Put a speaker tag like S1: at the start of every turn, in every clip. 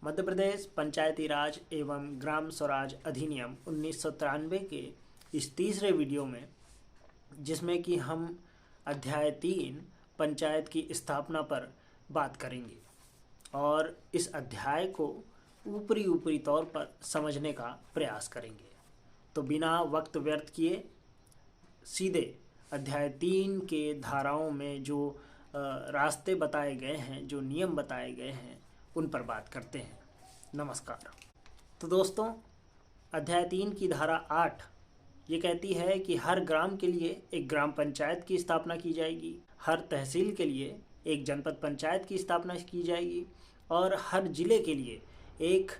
S1: मध्य प्रदेश पंचायती राज एवं ग्राम स्वराज अधिनियम 1993 के इस तीसरे वीडियो में, जिसमें कि हम अध्याय 3 पंचायत की स्थापना पर बात करेंगे और इस अध्याय को ऊपरी तौर पर समझने का प्रयास करेंगे। तो बिना वक्त व्यर्थ किए सीधे अध्याय 3 के धाराओं में जो रास्ते बताए गए हैं, जो नियम बताए गए हैं, उन पर बात करते हैं। नमस्कार। तो दोस्तों, अध्याय 3 की धारा 8 ये कहती है कि हर ग्राम के लिए एक ग्राम पंचायत की स्थापना की जाएगी, हर तहसील के लिए एक जनपद पंचायत की स्थापना की जाएगी और हर जिले के लिए एक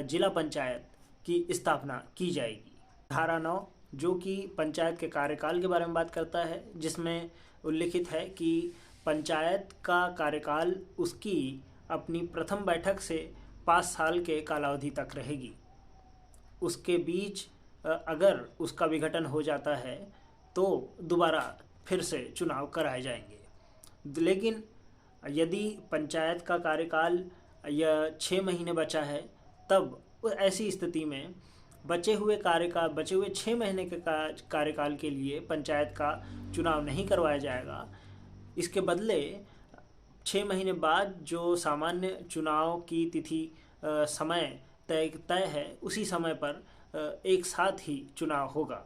S1: जिला पंचायत की स्थापना की जाएगी। धारा 9 जो कि पंचायत के कार्यकाल के बारे में बात करता है, जिसमें उल्लिखित है कि पंचायत का कार्यकाल उसकी अपनी प्रथम बैठक से 5 साल के कालावधि तक रहेगी। उसके बीच अगर उसका विघटन हो जाता है तो दोबारा फिर से चुनाव कराए जाएंगे। लेकिन यदि पंचायत का कार्यकाल या 6 महीने बचा है, तब ऐसी स्थिति में बचे हुए 6 महीने के कार्यकाल के लिए पंचायत का चुनाव नहीं करवाया जाएगा। इसके बदले 6 महीने बाद जो सामान्य चुनाव की तिथि समय तय है, उसी समय पर एक साथ ही चुनाव होगा।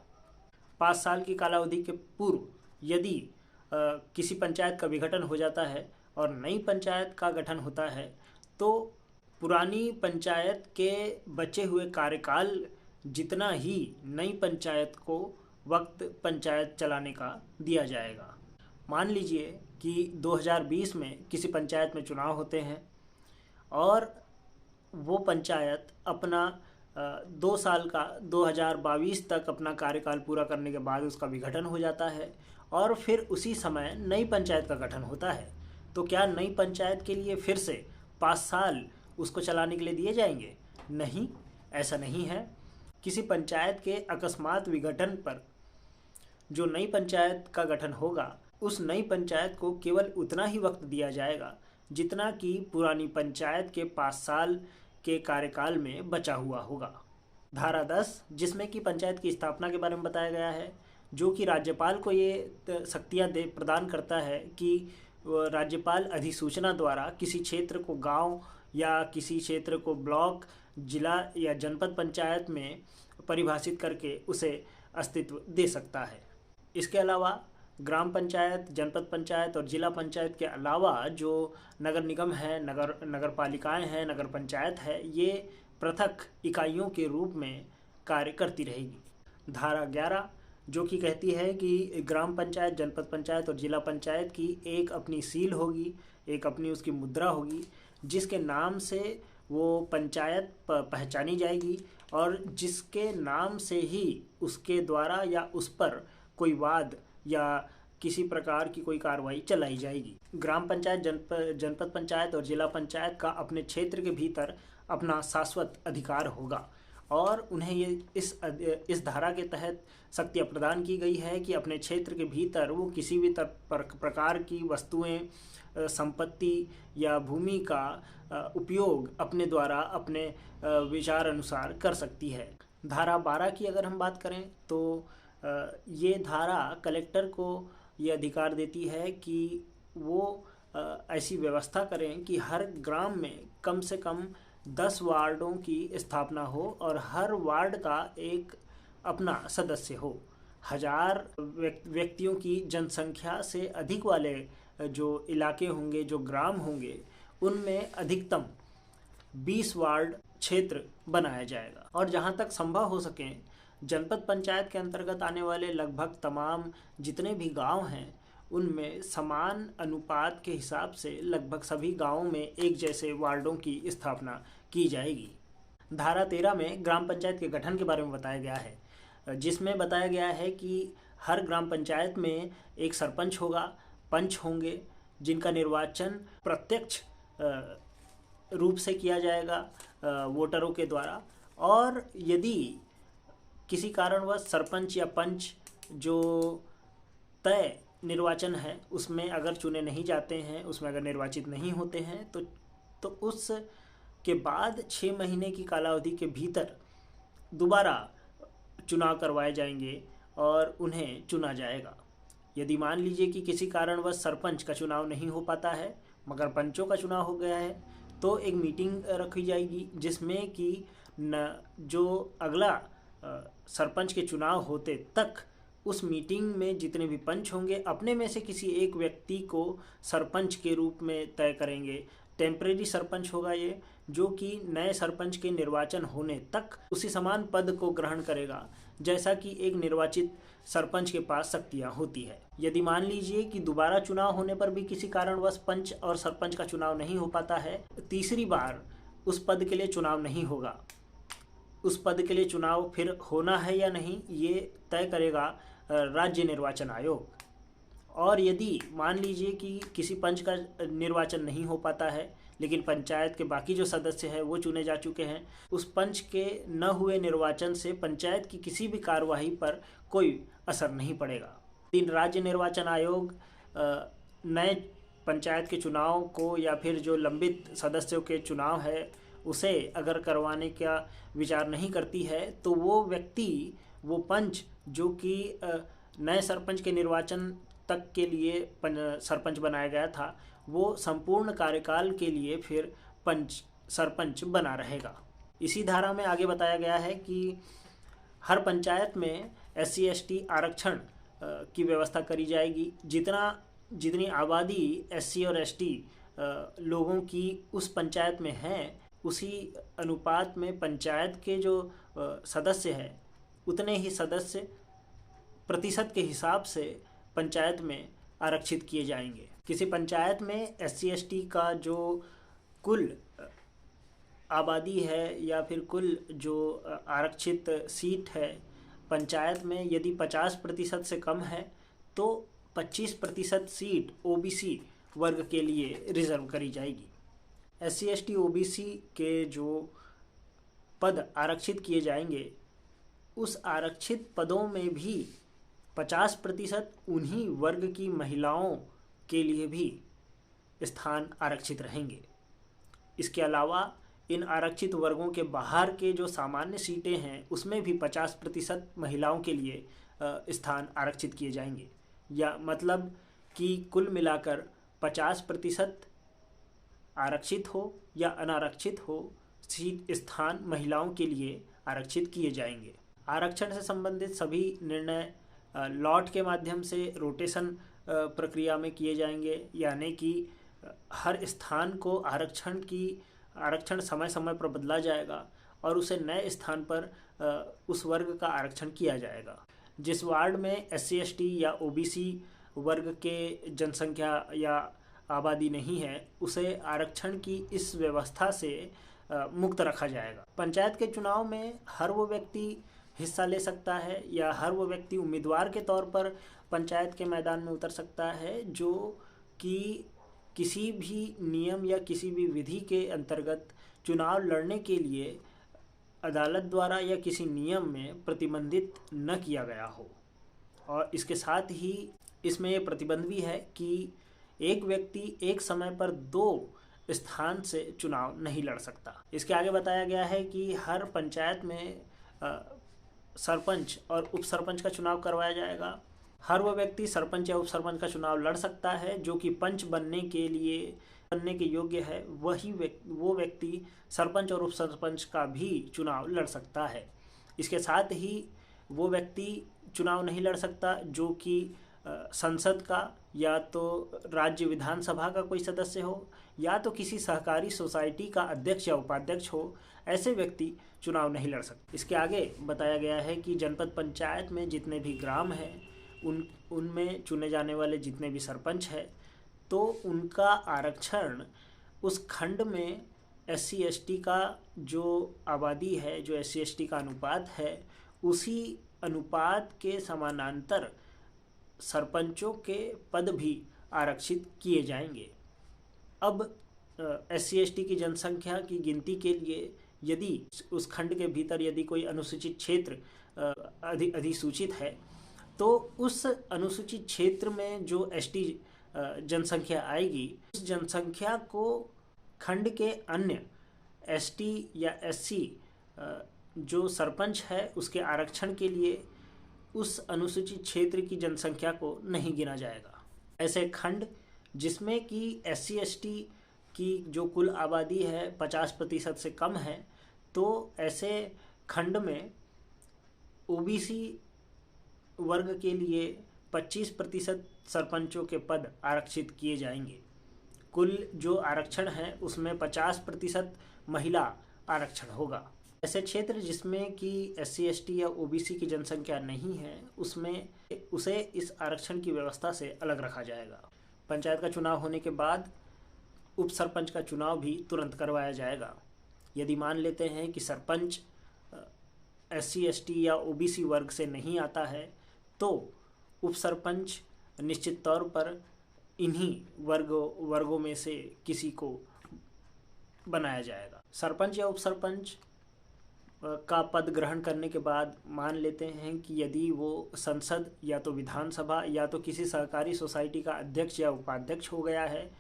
S1: 5 साल की कालावधि के पूर्व यदि किसी पंचायत का विघटन हो जाता है और नई पंचायत का गठन होता है, तो पुरानी पंचायत के बचे हुए कार्यकाल जितना ही नई पंचायत को वक्त पंचायत चलाने का दिया जाएगा। मान लीजिए कि 2020 में किसी पंचायत में चुनाव होते हैं और वो पंचायत अपना 2 साल का 2022 तक अपना कार्यकाल पूरा करने के बाद उसका विघटन हो जाता है और फिर उसी समय नई पंचायत का गठन होता है। तो क्या नई पंचायत के लिए फिर से 5 साल उसको चलाने के लिए दिए जाएंगे? नहीं, ऐसा नहीं है। किसी पंचायत के अकस्मात विघटन पर जो नई पंचायत का गठन होगा, उस नई पंचायत को केवल उतना ही वक्त दिया जाएगा जितना कि पुरानी पंचायत के 5 साल के कार्यकाल में बचा हुआ होगा। धारा 10 जिसमें कि पंचायत की स्थापना के बारे में बताया गया है, जो कि राज्यपाल को ये शक्तियाँ प्रदान करता है कि राज्यपाल अधिसूचना द्वारा किसी क्षेत्र को गांव या किसी क्षेत्र को ब्लॉक, जिला या जनपद पंचायत में परिभाषित करके उसे अस्तित्व दे सकता है। इसके अलावा ग्राम पंचायत, जनपद पंचायत और जिला पंचायत के अलावा जो नगर निगम है, नगर पालिकाएँ हैं, नगर पंचायत है, ये पृथक इकाइयों के रूप में कार्य करती रहेगी। धारा 11 जो कि कहती है कि ग्राम पंचायत, जनपद पंचायत और जिला पंचायत की एक अपनी सील होगी, एक अपनी उसकी मुद्रा होगी, जिसके नाम से वो पंचायत पहचानी जाएगी और जिसके नाम से ही उसके द्वारा या उस पर कोई वाद या किसी प्रकार की कोई कार्रवाई चलाई जाएगी। ग्राम पंचायत, जनपद पंचायत और जिला पंचायत का अपने क्षेत्र के भीतर अपना शाश्वत अधिकार होगा और उन्हें ये इस धारा के तहत शक्तियाँ प्रदान की गई है कि अपने क्षेत्र के भीतर वो किसी भी प्रकार की वस्तुएं, संपत्ति या भूमि का उपयोग अपने द्वारा अपने विचार अनुसार कर सकती है। धारा 12 की अगर हम बात करें तो ये धारा कलेक्टर को ये अधिकार देती है कि वो ऐसी व्यवस्था करें कि हर ग्राम में कम से कम 10 वार्डों की स्थापना हो और हर वार्ड का एक अपना सदस्य हो। 1000 व्यक्तियों की जनसंख्या से अधिक वाले जो इलाके होंगे, जो ग्राम होंगे, उनमें अधिकतम 20 वार्ड क्षेत्र बनाया जाएगा। और जहाँ तक संभव हो सके, जनपद पंचायत के अंतर्गत आने वाले लगभग तमाम जितने भी गांव हैं, उनमें समान अनुपात के हिसाब से लगभग सभी गांवों में एक जैसे वार्डों की स्थापना की जाएगी। धारा 13 में ग्राम पंचायत के गठन के बारे में बताया गया है, जिसमें बताया गया है कि हर ग्राम पंचायत में एक सरपंच होगा, पंच होंगे, जिनका निर्वाचन प्रत्यक्ष रूप से किया जाएगा वोटरों के द्वारा। और यदि किसी कारणवश सरपंच या पंच जो तय निर्वाचन है उसमें अगर चुने नहीं जाते हैं, उसमें अगर निर्वाचित नहीं होते हैं, तो उस के बाद 6 महीने की कालावधि के भीतर दोबारा चुनाव करवाए जाएंगे और उन्हें चुना जाएगा। यदि मान लीजिए कि किसी कारणवश सरपंच का चुनाव नहीं हो पाता है मगर पंचों का चुनाव हो गया है, तो एक मीटिंग रखी जाएगी जिसमें कि जो अगला सरपंच के चुनाव होते तक उस मीटिंग में जितने भी पंच होंगे अपने में से किसी एक व्यक्ति को सरपंच के रूप में तय करेंगे। टेम्परेरी सरपंच होगा ये, जो कि नए सरपंच के निर्वाचन होने तक उसी समान पद को ग्रहण करेगा जैसा कि एक निर्वाचित सरपंच के पास शक्तियां होती है। यदि मान लीजिए कि दोबारा चुनाव होने पर भी किसी कारणवश पंच और सरपंच का चुनाव नहीं हो पाता है, तीसरी बार उस पद के लिए चुनाव नहीं होगा। उस पद के लिए चुनाव फिर होना है या नहीं ये तय करेगा राज्य निर्वाचन आयोग। और यदि मान लीजिए कि किसी पंच का निर्वाचन नहीं हो पाता है लेकिन पंचायत के बाकी जो सदस्य हैं वो चुने जा चुके हैं, उस पंच के न हुए निर्वाचन से पंचायत की किसी भी कार्यवाही पर कोई असर नहीं पड़ेगा। राज्य निर्वाचन आयोग नए पंचायत के चुनाव को या फिर जो लंबित सदस्यों के चुनाव है उसे अगर करवाने का विचार नहीं करती है तो वो व्यक्ति, वो पंच जो कि नए सरपंच के निर्वाचन तक के लिए सरपंच बनाया गया था, वो संपूर्ण कार्यकाल के लिए फिर सरपंच बना रहेगा। इसी धारा में आगे बताया गया है कि हर पंचायत में SC/ST आरक्षण की व्यवस्था करी जाएगी। जितनी आबादी SC और ST लोगों की उस पंचायत में है, उसी अनुपात में पंचायत के जो सदस्य हैं उतने ही सदस्य प्रतिशत के हिसाब से पंचायत में आरक्षित किए जाएंगे। किसी पंचायत में SC/ST का जो कुल आबादी है या फिर कुल जो आरक्षित सीट है पंचायत में, यदि 50% से कम है तो 25% सीट OBC वर्ग के लिए रिजर्व करी जाएगी। SC/ST OBC के जो पद आरक्षित किए जाएंगे उस आरक्षित पदों में भी 50% उन्हीं वर्ग की महिलाओं के लिए भी स्थान आरक्षित रहेंगे। इसके अलावा इन आरक्षित वर्गों के बाहर के जो सामान्य सीटें हैं उसमें भी 50% महिलाओं के लिए स्थान आरक्षित किए जाएंगे। या मतलब कि कुल मिलाकर 50% आरक्षित हो या अनारक्षित हो, सीट स्थान महिलाओं के लिए आरक्षित किए जाएंगे। आरक्षण से संबंधित सभी निर्णय लॉट के माध्यम से रोटेशन प्रक्रिया में किए जाएंगे, यानी कि हर स्थान को आरक्षण समय समय पर बदला जाएगा और उसे नए स्थान पर उस वर्ग का आरक्षण किया जाएगा। जिस वार्ड में SC/ST या OBC वर्ग के जनसंख्या या आबादी नहीं है उसे आरक्षण की इस व्यवस्था से मुक्त रखा जाएगा। पंचायत के चुनाव में हर वो व्यक्ति हिस्सा ले सकता है या हर वो व्यक्ति उम्मीदवार के तौर पर पंचायत के मैदान में उतर सकता है जो कि किसी भी नियम या किसी भी विधि के अंतर्गत चुनाव लड़ने के लिए अदालत द्वारा या किसी नियम में प्रतिबंधित न किया गया हो। और इसके साथ ही इसमें ये प्रतिबंध भी है कि एक व्यक्ति एक समय पर 2 स्थान से चुनाव नहीं लड़ सकता। इसके आगे बताया गया है कि हर पंचायत में सरपंच और उप सरपंच का चुनाव करवाया जाएगा। हर वो व्यक्ति सरपंच या उप सरपंच का चुनाव लड़ सकता है जो कि पंच बनने के योग्य है। वो व्यक्ति सरपंच और उप सरपंच का भी चुनाव लड़ सकता है। इसके साथ ही वो व्यक्ति चुनाव नहीं लड़ सकता जो कि संसद का या तो राज्य विधानसभा का कोई सदस्य हो या तो किसी सहकारी सोसाइटी का अध्यक्ष या उपाध्यक्ष हो, ऐसे व्यक्ति चुनाव नहीं लड़ सकते। इसके आगे बताया गया है कि जनपद पंचायत में जितने भी ग्राम हैं उनमें चुने जाने वाले जितने भी सरपंच हैं तो उनका आरक्षण उस खंड में SC/ST का जो आबादी है, जो SC/ST का अनुपात है, उसी अनुपात के समानांतर सरपंचों के पद भी आरक्षित किए जाएंगे। अब SC/ST की जनसंख्या की गिनती के लिए यदि उस खंड के भीतर यदि कोई अनुसूचित क्षेत्र अधिसूचित है तो उस अनुसूचित क्षेत्र में जो ST जनसंख्या आएगी उस जनसंख्या को खंड के अन्य एसटी या एससी जो सरपंच है उसके आरक्षण के लिए उस अनुसूचित क्षेत्र की जनसंख्या को नहीं गिना जाएगा। ऐसे खंड जिसमें कि एससी एसटी की जो कुल आबादी है 50% से कम है, तो ऐसे खंड में ओबीसी वर्ग के लिए 25% सरपंचों के पद आरक्षित किए जाएंगे। कुल जो आरक्षण है उसमें 50% महिला आरक्षण होगा। ऐसे क्षेत्र जिसमें कि एससी एसटी या ओबीसी की जनसंख्या नहीं है उसमें उसे इस आरक्षण की व्यवस्था से अलग रखा जाएगा। पंचायत का चुनाव होने के बाद उप सरपंच का चुनाव भी तुरंत करवाया जाएगा। यदि मान लेते हैं कि सरपंच एससी एसटी या ओबीसी वर्ग से नहीं आता है तो उप सरपंच निश्चित तौर पर इन्हीं वर्गों में से किसी को बनाया जाएगा। सरपंच या उप सरपंच का पद ग्रहण करने के बाद मान लेते हैं कि यदि वो संसद या तो विधानसभा या तो किसी सहकारी सोसाइटी का अध्यक्ष या उपाध्यक्ष हो गया है,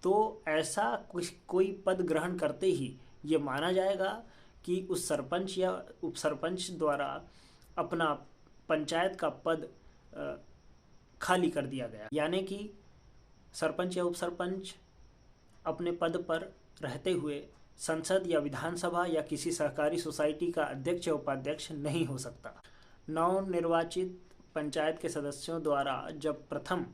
S1: तो ऐसा कोई पद ग्रहण करते ही ये माना जाएगा कि उस सरपंच या उप सरपंच द्वारा अपना पंचायत का पद खाली कर दिया गया। यानी कि सरपंच या उप सरपंच अपने पद पर रहते हुए संसद या विधानसभा या किसी सहकारी सोसाइटी का अध्यक्ष या उपाध्यक्ष नहीं हो सकता। नवनिर्वाचित पंचायत के सदस्यों द्वारा जब प्रथम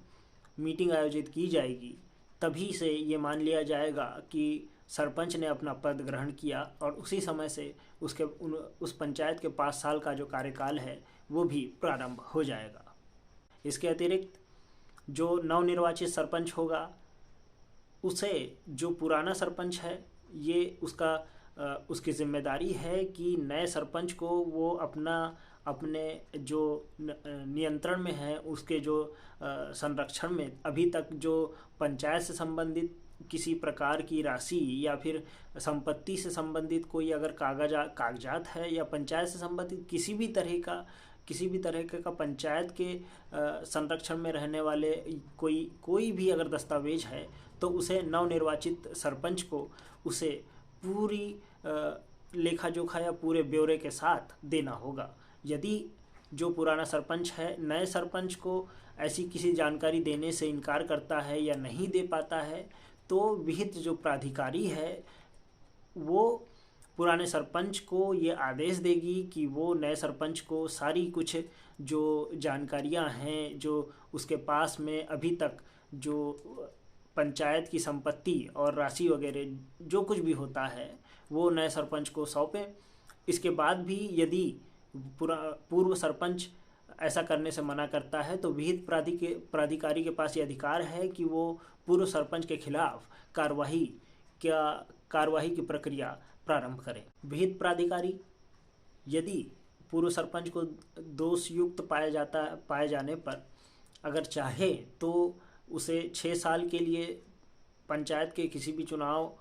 S1: मीटिंग आयोजित की जाएगी तभी से ये मान लिया जाएगा कि सरपंच ने अपना पद ग्रहण किया और उसी समय से उस पंचायत के 5 साल का जो कार्यकाल है वो भी प्रारंभ हो जाएगा। इसके अतिरिक्त जो नवनिर्वाचित सरपंच होगा उसे जो पुराना सरपंच है ये उसकी जिम्मेदारी है कि नए सरपंच को वो अपने जो नियंत्रण में है उसके जो संरक्षण में अभी तक जो पंचायत से संबंधित किसी प्रकार की राशि या फिर संपत्ति से संबंधित कोई अगर कागजात है या पंचायत से संबंधित किसी भी तरह का पंचायत के संरक्षण में रहने वाले कोई भी अगर दस्तावेज है तो उसे नवनिर्वाचित सरपंच को उसे पूरी लेखा जोखा या पूरे ब्यौरे के साथ देना होगा। यदि जो पुराना सरपंच है नए सरपंच को ऐसी किसी जानकारी देने से इनकार करता है या नहीं दे पाता है तो विहित जो प्राधिकारी है वो पुराने सरपंच को ये आदेश देगी कि वो नए सरपंच को सारी कुछ जो जानकारियां हैं जो उसके पास में अभी तक जो पंचायत की संपत्ति और राशि वगैरह जो कुछ भी होता है वो नए सरपंच को सौंपें। इसके बाद भी यदि पूर्व सरपंच ऐसा करने से मना करता है तो विहित प्राधिकारी के पास ये अधिकार है कि वो पूर्व सरपंच के खिलाफ कार्यवाही की प्रक्रिया प्रारंभ करें। विहित प्राधिकारी यदि पूर्व सरपंच को दोषयुक्त पाए जाने पर अगर चाहे तो उसे 6 साल के लिए पंचायत के किसी भी चुनाव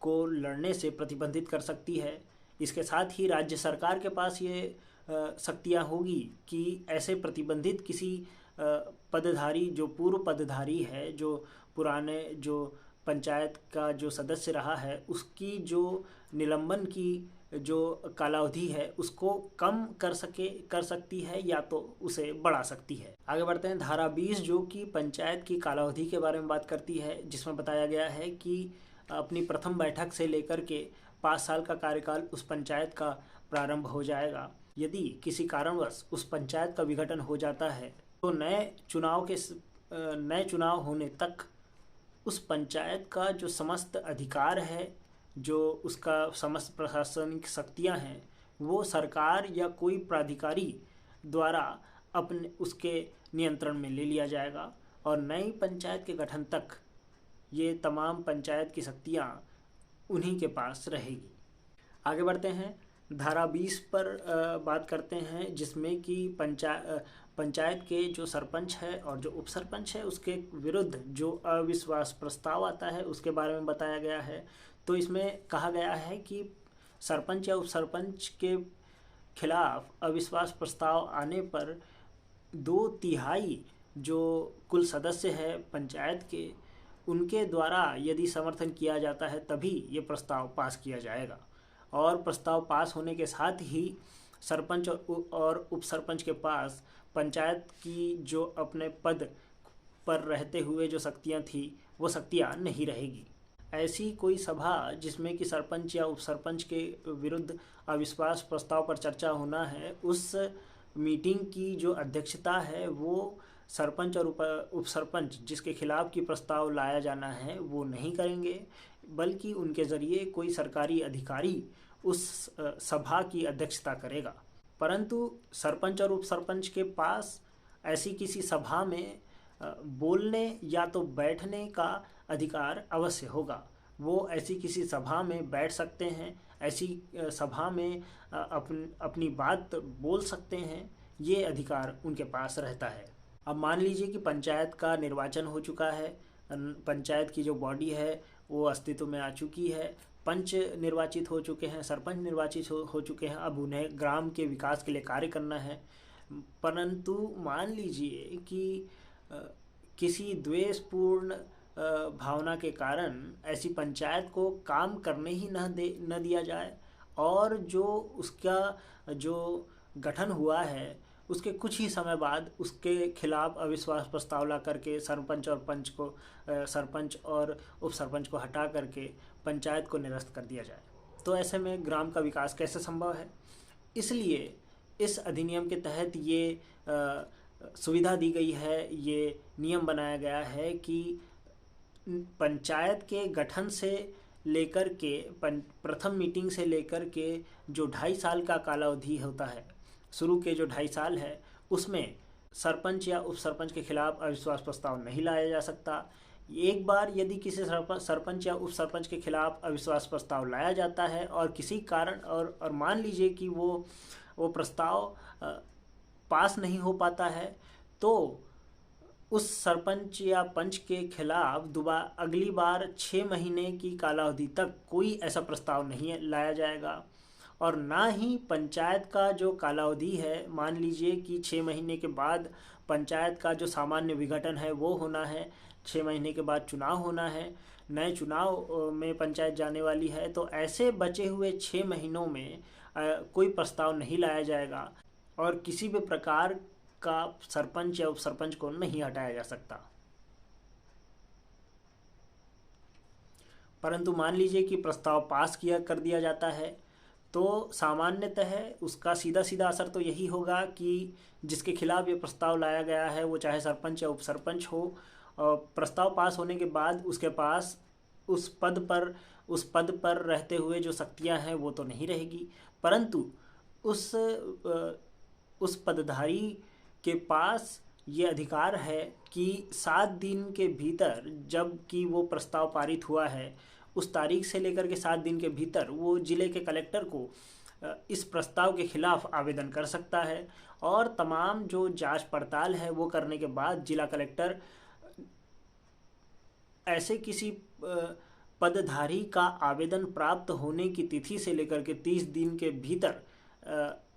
S1: को लड़ने से प्रतिबंधित कर सकती है। इसके साथ ही राज्य सरकार के पास ये शक्तियाँ होगी कि ऐसे प्रतिबंधित किसी पदधारी जो पूर्व पदधारी है जो पुराने जो पंचायत का जो सदस्य रहा है उसकी जो निलंबन की जो कालावधि है उसको कम कर सकती है या तो उसे बढ़ा सकती है। आगे बढ़ते हैं। धारा 20 जो कि पंचायत की कालावधि के बारे में बात करती है, जिसमें बताया गया है कि अपनी प्रथम बैठक से लेकर के 5 साल का कार्यकाल उस पंचायत का प्रारंभ हो जाएगा। यदि किसी कारणवश उस पंचायत का विघटन हो जाता है तो नए चुनाव होने तक उस पंचायत का जो समस्त अधिकार है, जो उसका समस्त प्रशासनिक शक्तियां हैं, वो सरकार या कोई प्राधिकारी द्वारा उसके नियंत्रण में ले लिया जाएगा और नई पंचायत के गठन तक ये तमाम पंचायत की शक्तियां उन्हीं के पास रहेगी। आगे बढ़ते हैं। धारा 20 पर बात करते हैं, जिसमें कि पंचायत के जो सरपंच है और जो उप सरपंच है उसके विरुद्ध जो अविश्वास प्रस्ताव आता है उसके बारे में बताया गया है। तो इसमें कहा गया है कि सरपंच या उप सरपंच के खिलाफ अविश्वास प्रस्ताव आने पर 2/3 जो कुल सदस्य है पंचायत के उनके द्वारा यदि समर्थन किया जाता है तभी ये प्रस्ताव पास किया जाएगा। और प्रस्ताव पास होने के साथ ही सरपंच और उप सरपंच के पास पंचायत की जो अपने पद पर रहते हुए जो शक्तियाँ थी वो शक्तियाँ नहीं रहेगी। ऐसी कोई सभा जिसमें कि सरपंच या उप सरपंच के विरुद्ध अविश्वास प्रस्ताव पर चर्चा होना है, उस मीटिंग की जो अध्यक्षता है वो सरपंच और उप सरपंच जिसके खिलाफ की प्रस्ताव लाया जाना है वो नहीं करेंगे, बल्कि उनके ज़रिए कोई सरकारी अधिकारी उस सभा की अध्यक्षता करेगा। परंतु सरपंच और उप सरपंच के पास ऐसी किसी सभा में बोलने या तो बैठने का अधिकार अवश्य होगा। वो ऐसी किसी सभा में बैठ सकते हैं, ऐसी सभा में अपनी बात बोल सकते हैं, ये अधिकार उनके पास रहता है। अब मान लीजिए कि पंचायत का निर्वाचन हो चुका है, पंचायत की जो बॉडी है वो अस्तित्व में आ चुकी है, पंच निर्वाचित हो चुके हैं, सरपंच निर्वाचित हो चुके हैं, अब उन्हें ग्राम के विकास के लिए कार्य करना है। परंतु मान लीजिए कि किसी द्वेषपूर्ण भावना के कारण ऐसी पंचायत को काम करने ही न दिया जाए और जो उसका जो गठन हुआ है उसके कुछ ही समय बाद उसके खिलाफ अविश्वास प्रस्ताव ला करके सरपंच और उप सरपंच को हटा करके पंचायत को निरस्त कर दिया जाए, तो ऐसे में ग्राम का विकास कैसे संभव है। इसलिए इस अधिनियम के तहत ये सुविधा दी गई है, ये नियम बनाया गया है कि पंचायत के गठन से लेकर के प्रथम मीटिंग से लेकर के जो 2.5 साल का कालावधि होता है, शुरू के जो 2.5 साल है उसमें सरपंच या उप सरपंच के खिलाफ अविश्वास प्रस्ताव नहीं लाया जा सकता। एक बार यदि किसी सरपंच या उप सरपंच के खिलाफ अविश्वास प्रस्ताव लाया जाता है और किसी कारण और मान लीजिए कि वो प्रस्ताव पास नहीं हो पाता है, तो उस सरपंच या पंच के खिलाफ अगली बार 6 महीने की कालावधि तक कोई ऐसा प्रस्ताव नहीं लाया जाएगा। और ना ही पंचायत का जो कालावधि है, मान लीजिए कि 6 महीने के बाद पंचायत का जो सामान्य विघटन है वो होना है, 6 महीने के बाद चुनाव होना है, नए चुनाव में पंचायत जाने वाली है, तो ऐसे बचे हुए 6 महीनों में कोई प्रस्ताव नहीं लाया जाएगा और किसी भी प्रकार का सरपंच या उप सरपंच को नहीं हटाया जा सकता। परंतु मान लीजिए कि प्रस्ताव पास कर दिया जाता है, तो सामान्यतः उसका सीधा सीधा असर तो यही होगा कि जिसके खिलाफ ये प्रस्ताव लाया गया है वो चाहे सरपंच या उप सरपंच हो, प्रस्ताव पास होने के बाद उसके पास उस पद पर रहते हुए जो शक्तियां हैं वो तो नहीं रहेगी, परंतु उस पदधारी के पास ये अधिकार है कि 7 दिन के भीतर, जब कि वो प्रस्ताव पारित हुआ है उस तारीख से लेकर के 7 दिन के भीतर वो जिले के कलेक्टर को इस प्रस्ताव के खिलाफ आवेदन कर सकता है और तमाम जो जांच पड़ताल है वो करने के बाद जिला कलेक्टर ऐसे किसी पदधारी का आवेदन प्राप्त होने की तिथि से लेकर के 30 दिन के भीतर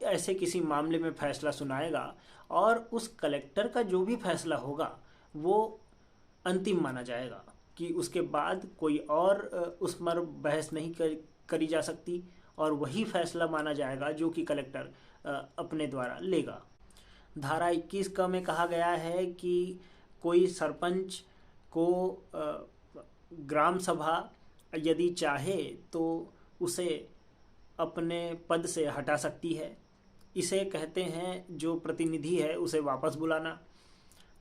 S1: ऐसे किसी मामले में फैसला सुनाएगा और उस कलेक्टर का जो भी फैसला होगा वो अंतिम माना जाएगा कि उसके बाद कोई और उस पर बहस नहीं करी जा सकती और वही फैसला माना जाएगा जो कि कलेक्टर अपने द्वारा लेगा। धारा 21 का में कहा गया है कि कोई सरपंच को ग्राम सभा यदि चाहे तो उसे अपने पद से हटा सकती है। इसे कहते हैं जो प्रतिनिधि है उसे वापस बुलाना।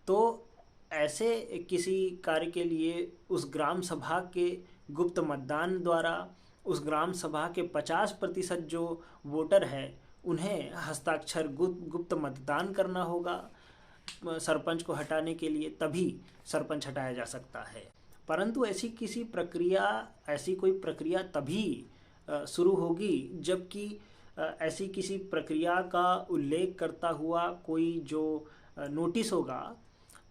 S1: तो ऐसे किसी कार्य के लिए उस ग्राम सभा के गुप्त मतदान द्वारा उस ग्राम सभा के 50% जो वोटर है उन्हें हस्ताक्षर गुप्त मतदान करना होगा सरपंच को हटाने के लिए, तभी सरपंच हटाया जा सकता है। परंतु ऐसी कोई प्रक्रिया तभी शुरू होगी जबकि ऐसी किसी प्रक्रिया का उल्लेख करता हुआ कोई जो नोटिस होगा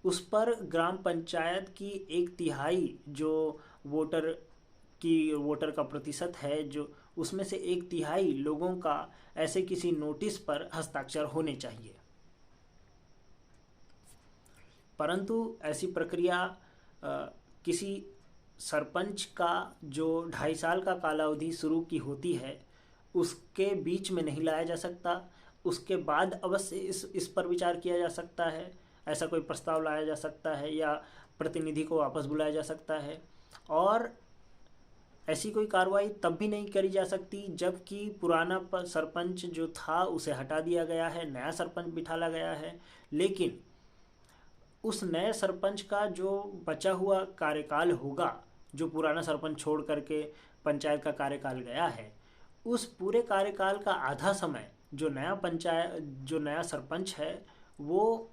S1: उस पर ग्राम पंचायत की 1/3 जो वोटर का प्रतिशत है, जो उसमें से 1/3 लोगों का ऐसे किसी नोटिस पर हस्ताक्षर होने चाहिए। परंतु ऐसी प्रक्रिया किसी सरपंच का जो 2.5 साल का कालावधि शुरू की होती है उसके बीच में नहीं लाया जा सकता। उसके बाद अवश्य इस पर विचार किया जा सकता है, ऐसा कोई प्रस्ताव लाया जा सकता है या प्रतिनिधि को वापस बुलाया जा सकता है। और ऐसी कोई कार्रवाई तब भी नहीं करी जा सकती जबकि पुराना सरपंच जो था उसे हटा दिया गया है, नया सरपंच बिठाला गया है। लेकिन उस नए सरपंच का जो बचा हुआ कार्यकाल होगा, जो पुराना सरपंच छोड़ करके पंचायत का कार्यकाल गया है, उस पूरे कार्यकाल का आधा समय जो नया सरपंच है वो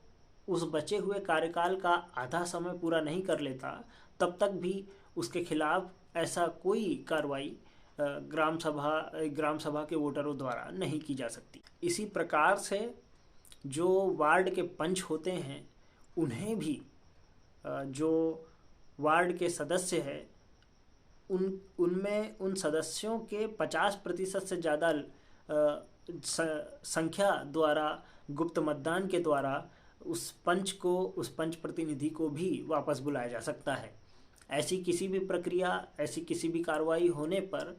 S1: उस बचे हुए कार्यकाल का आधा समय पूरा नहीं कर लेता, तब तक भी उसके खिलाफ ऐसा कोई कार्रवाई ग्राम सभा के वोटरों द्वारा नहीं की जा सकती। इसी प्रकार से जो वार्ड के पंच होते हैं उन्हें भी जो वार्ड के सदस्य हैं उनमें उन सदस्यों के 50% से ज़्यादा संख्या द्वारा गुप्त मतदान के द्वारा उस पंच प्रतिनिधि को भी वापस बुलाया जा सकता है। ऐसी किसी भी प्रक्रिया, ऐसी किसी भी कार्रवाई होने पर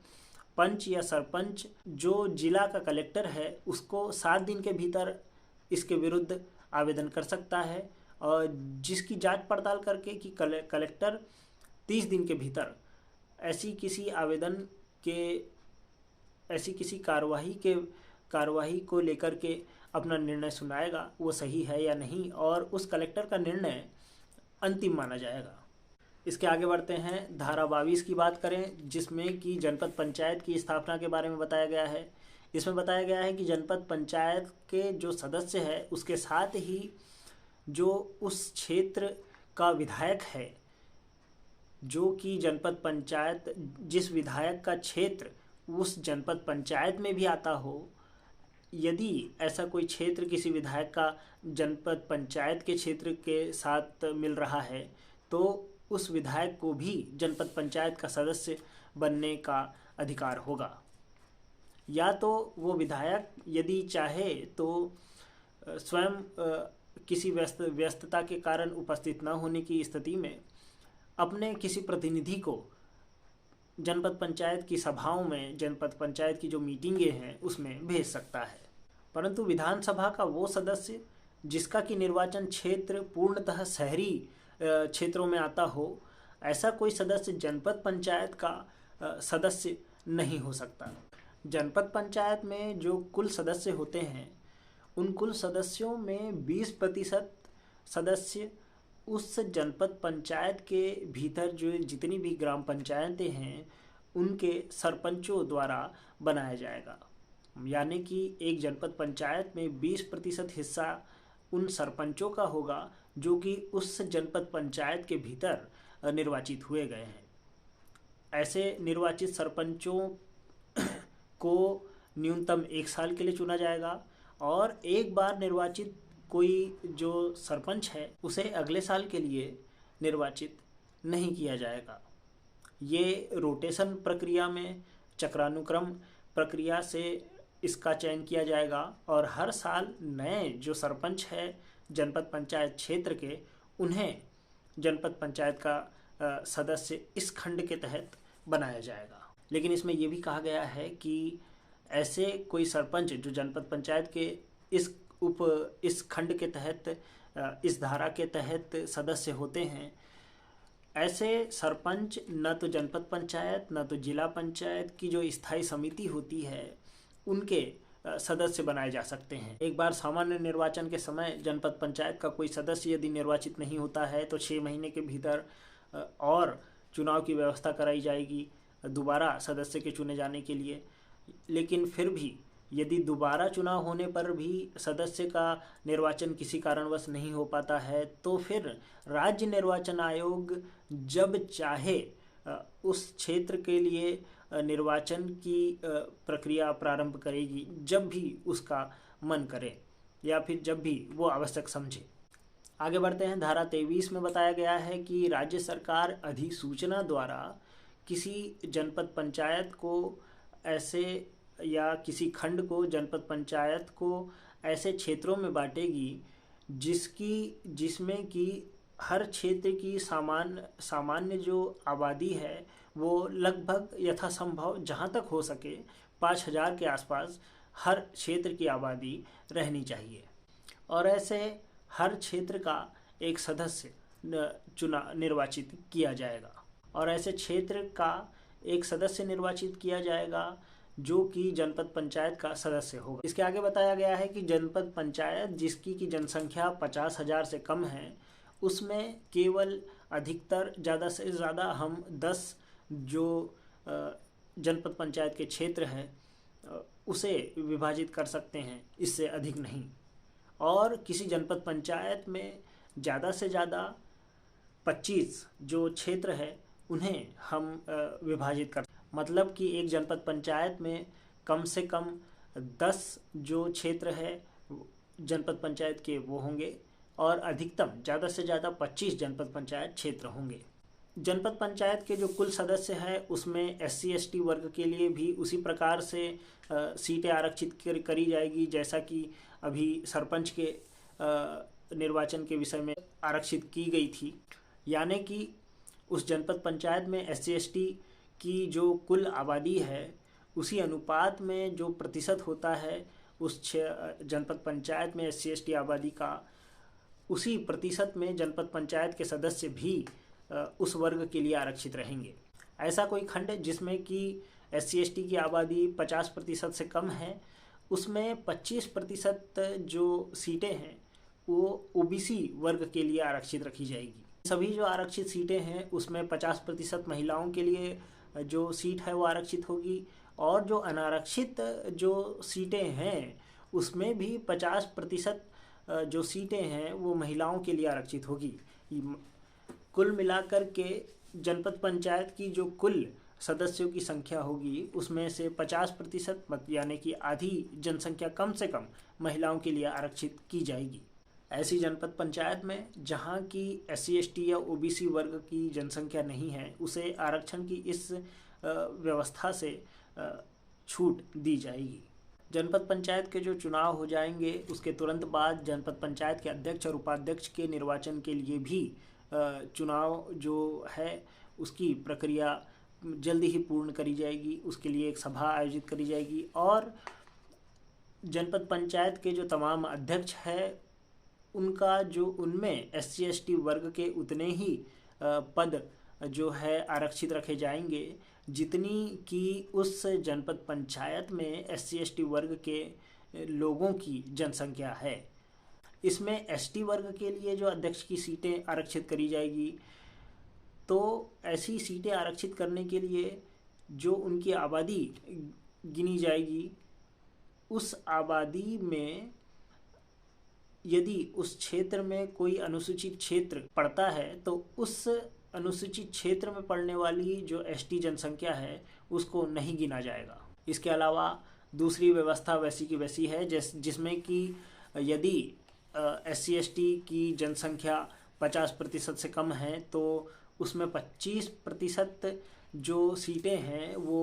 S1: पंच या सरपंच जो जिला का कलेक्टर है उसको 7 दिन के भीतर इसके विरुद्ध आवेदन कर सकता है, और जिसकी जांच पड़ताल करके कि कलेक्टर 30 दिन के भीतर ऐसी किसी कार्रवाई को लेकर के अपना निर्णय सुनाएगा, वो सही है या नहीं, और उस कलेक्टर का निर्णय अंतिम माना जाएगा। इसके आगे बढ़ते हैं। धारा 22 की बात करें, जिसमें कि जनपद पंचायत की स्थापना के बारे में बताया गया है। इसमें बताया गया है कि जनपद पंचायत के जो सदस्य है उसके साथ ही जो उस क्षेत्र का विधायक है, जो कि जनपद पंचायत जिस विधायक का क्षेत्र उस जनपद पंचायत में भी आता हो, यदि ऐसा कोई क्षेत्र किसी विधायक का जनपद पंचायत के क्षेत्र के साथ मिल रहा है तो उस विधायक को भी जनपद पंचायत का सदस्य बनने का अधिकार होगा। या तो वो विधायक यदि चाहे तो स्वयं किसी व्यस्तता के कारण उपस्थित न होने की स्थिति में अपने किसी प्रतिनिधि को जनपद पंचायत की सभाओं में, जनपद पंचायत की जो मीटिंगें हैं उसमें भेज सकता है। परंतु विधानसभा का वो सदस्य जिसका कि निर्वाचन क्षेत्र पूर्णतः शहरी क्षेत्रों में आता हो, ऐसा कोई सदस्य जनपद पंचायत का सदस्य नहीं हो सकता। जनपद पंचायत में जो कुल सदस्य होते हैं उन कुल सदस्यों में 20% सदस्य उस जनपद पंचायत के भीतर जो जितनी भी ग्राम पंचायतें हैं उनके सरपंचों द्वारा बनाया जाएगा। यानी कि एक जनपद पंचायत में 20% हिस्सा उन सरपंचों का होगा जो कि उस जनपद पंचायत के भीतर निर्वाचित हुए गए हैं। ऐसे निर्वाचित सरपंचों को न्यूनतम 1 साल के लिए चुना जाएगा, और एक बार निर्वाचित कोई जो सरपंच है उसे अगले साल के लिए निर्वाचित नहीं किया जाएगा। ये रोटेशन प्रक्रिया में, चक्रानुक्रम प्रक्रिया से इसका चयन किया जाएगा, और हर साल नए जो सरपंच है जनपद पंचायत क्षेत्र के, उन्हें जनपद पंचायत का सदस्य इस खंड के तहत बनाया जाएगा। लेकिन इसमें यह भी कहा गया है कि ऐसे कोई सरपंच जो जनपद पंचायत के इस खंड के तहत, इस धारा के तहत सदस्य होते हैं, ऐसे सरपंच न तो जनपद पंचायत न तो जिला पंचायत की जो स्थायी समिति होती है उनके सदस्य बनाए जा सकते हैं। एक बार सामान्य निर्वाचन के समय जनपद पंचायत का कोई सदस्य यदि निर्वाचित नहीं होता है तो 6 महीने के भीतर और चुनाव की व्यवस्था कराई जाएगी दोबारा सदस्य के चुने जाने के लिए। लेकिन फिर भी यदि दोबारा चुनाव होने पर भी सदस्य का निर्वाचन किसी कारणवश नहीं हो पाता है तो फिर राज्य निर्वाचन आयोग जब चाहे उस क्षेत्र के लिए निर्वाचन की प्रक्रिया प्रारंभ करेगी, जब भी उसका मन करे या फिर जब भी वो आवश्यक समझे। आगे बढ़ते हैं। धारा 23 में बताया गया है कि राज्य सरकार अधिसूचना द्वारा किसी जनपद पंचायत को ऐसे या किसी खंड को, जनपद पंचायत को ऐसे क्षेत्रों में बांटेगी जिसमें कि हर क्षेत्र की सामान्य जो आबादी है वो लगभग यथासंभव जहाँ तक हो सके 5,000 के आसपास हर क्षेत्र की आबादी रहनी चाहिए। और ऐसे हर क्षेत्र का एक सदस्य निर्वाचित किया जाएगा, और ऐसे क्षेत्र का एक सदस्य निर्वाचित किया जाएगा जो कि जनपद पंचायत का सदस्य होगा। इसके आगे बताया गया है कि जनपद पंचायत जिसकी की जनसंख्या 50,000 से कम है, उसमें केवल अधिकतर ज़्यादा से ज़्यादा हम 10 जो जनपद पंचायत के क्षेत्र हैं उसे विभाजित कर सकते हैं, इससे अधिक नहीं। और किसी जनपद पंचायत में ज़्यादा से ज़्यादा 25 जो क्षेत्र है उन्हें हम विभाजित कर, मतलब कि एक जनपद पंचायत में कम से कम 10 जो क्षेत्र है जनपद पंचायत के वो होंगे, और अधिकतम ज़्यादा से ज़्यादा 25 जनपद पंचायत क्षेत्र होंगे। जनपद पंचायत के जो कुल सदस्य हैं उसमें SC ST वर्ग के लिए भी उसी प्रकार से सीटें आरक्षित करी जाएगी जैसा कि अभी सरपंच के निर्वाचन के विषय में आरक्षित की गई थी। यानी कि उस जनपद पंचायत में SC ST की जो कुल आबादी है उसी अनुपात में जो प्रतिशत होता है उस जनपद पंचायत में SC ST आबादी का, उसी प्रतिशत में जनपद पंचायत के सदस्य भी उस वर्ग के लिए आरक्षित रहेंगे। ऐसा कोई खंड जिसमें कि SC ST की आबादी 50% से कम है, उसमें 25% जो सीटें हैं वो OBC वर्ग के लिए आरक्षित रखी जाएगी। सभी जो आरक्षित सीटें हैं उसमें 50% महिलाओं के लिए जो सीट है वो आरक्षित होगी, और जो अनारक्षित जो सीटें हैं उसमें भी 50% जो सीटें हैं वो महिलाओं के लिए आरक्षित होगी। कुल मिलाकर के जनपद पंचायत की जो कुल सदस्यों की संख्या होगी उसमें से 50% यानी कि आधी जनसंख्या कम से कम महिलाओं के लिए आरक्षित की जाएगी। ऐसी जनपद पंचायत में जहां की SC ST या OBC वर्ग की जनसंख्या नहीं है उसे आरक्षण की इस व्यवस्था से छूट दी जाएगी। जनपद पंचायत के जो चुनाव हो जाएंगे उसके तुरंत बाद जनपद पंचायत के अध्यक्ष और उपाध्यक्ष के निर्वाचन के लिए भी चुनाव जो है उसकी प्रक्रिया जल्दी ही पूर्ण करी जाएगी। उसके लिए एक सभा आयोजित करी जाएगी, और जनपद पंचायत के जो तमाम अध्यक्ष हैं उनका जो उनमें SC ST वर्ग के उतने ही पद जो है आरक्षित रखे जाएंगे जितनी कि उस जनपद पंचायत में SC ST वर्ग के लोगों की जनसंख्या है। इसमें ST वर्ग के लिए जो अध्यक्ष की सीटें आरक्षित करी जाएगी, तो ऐसी सीटें आरक्षित करने के लिए जो उनकी आबादी गिनी जाएगी, उस आबादी में यदि उस क्षेत्र में कोई अनुसूचित क्षेत्र पड़ता है तो उस अनुसूचित क्षेत्र में पड़ने वाली जो ST जनसंख्या है उसको नहीं गिना जाएगा। इसके अलावा दूसरी व्यवस्था वैसी की वैसी है जिसमें कि यदि SC ST की जनसंख्या 50% से कम है तो उसमें 25% जो सीटें हैं वो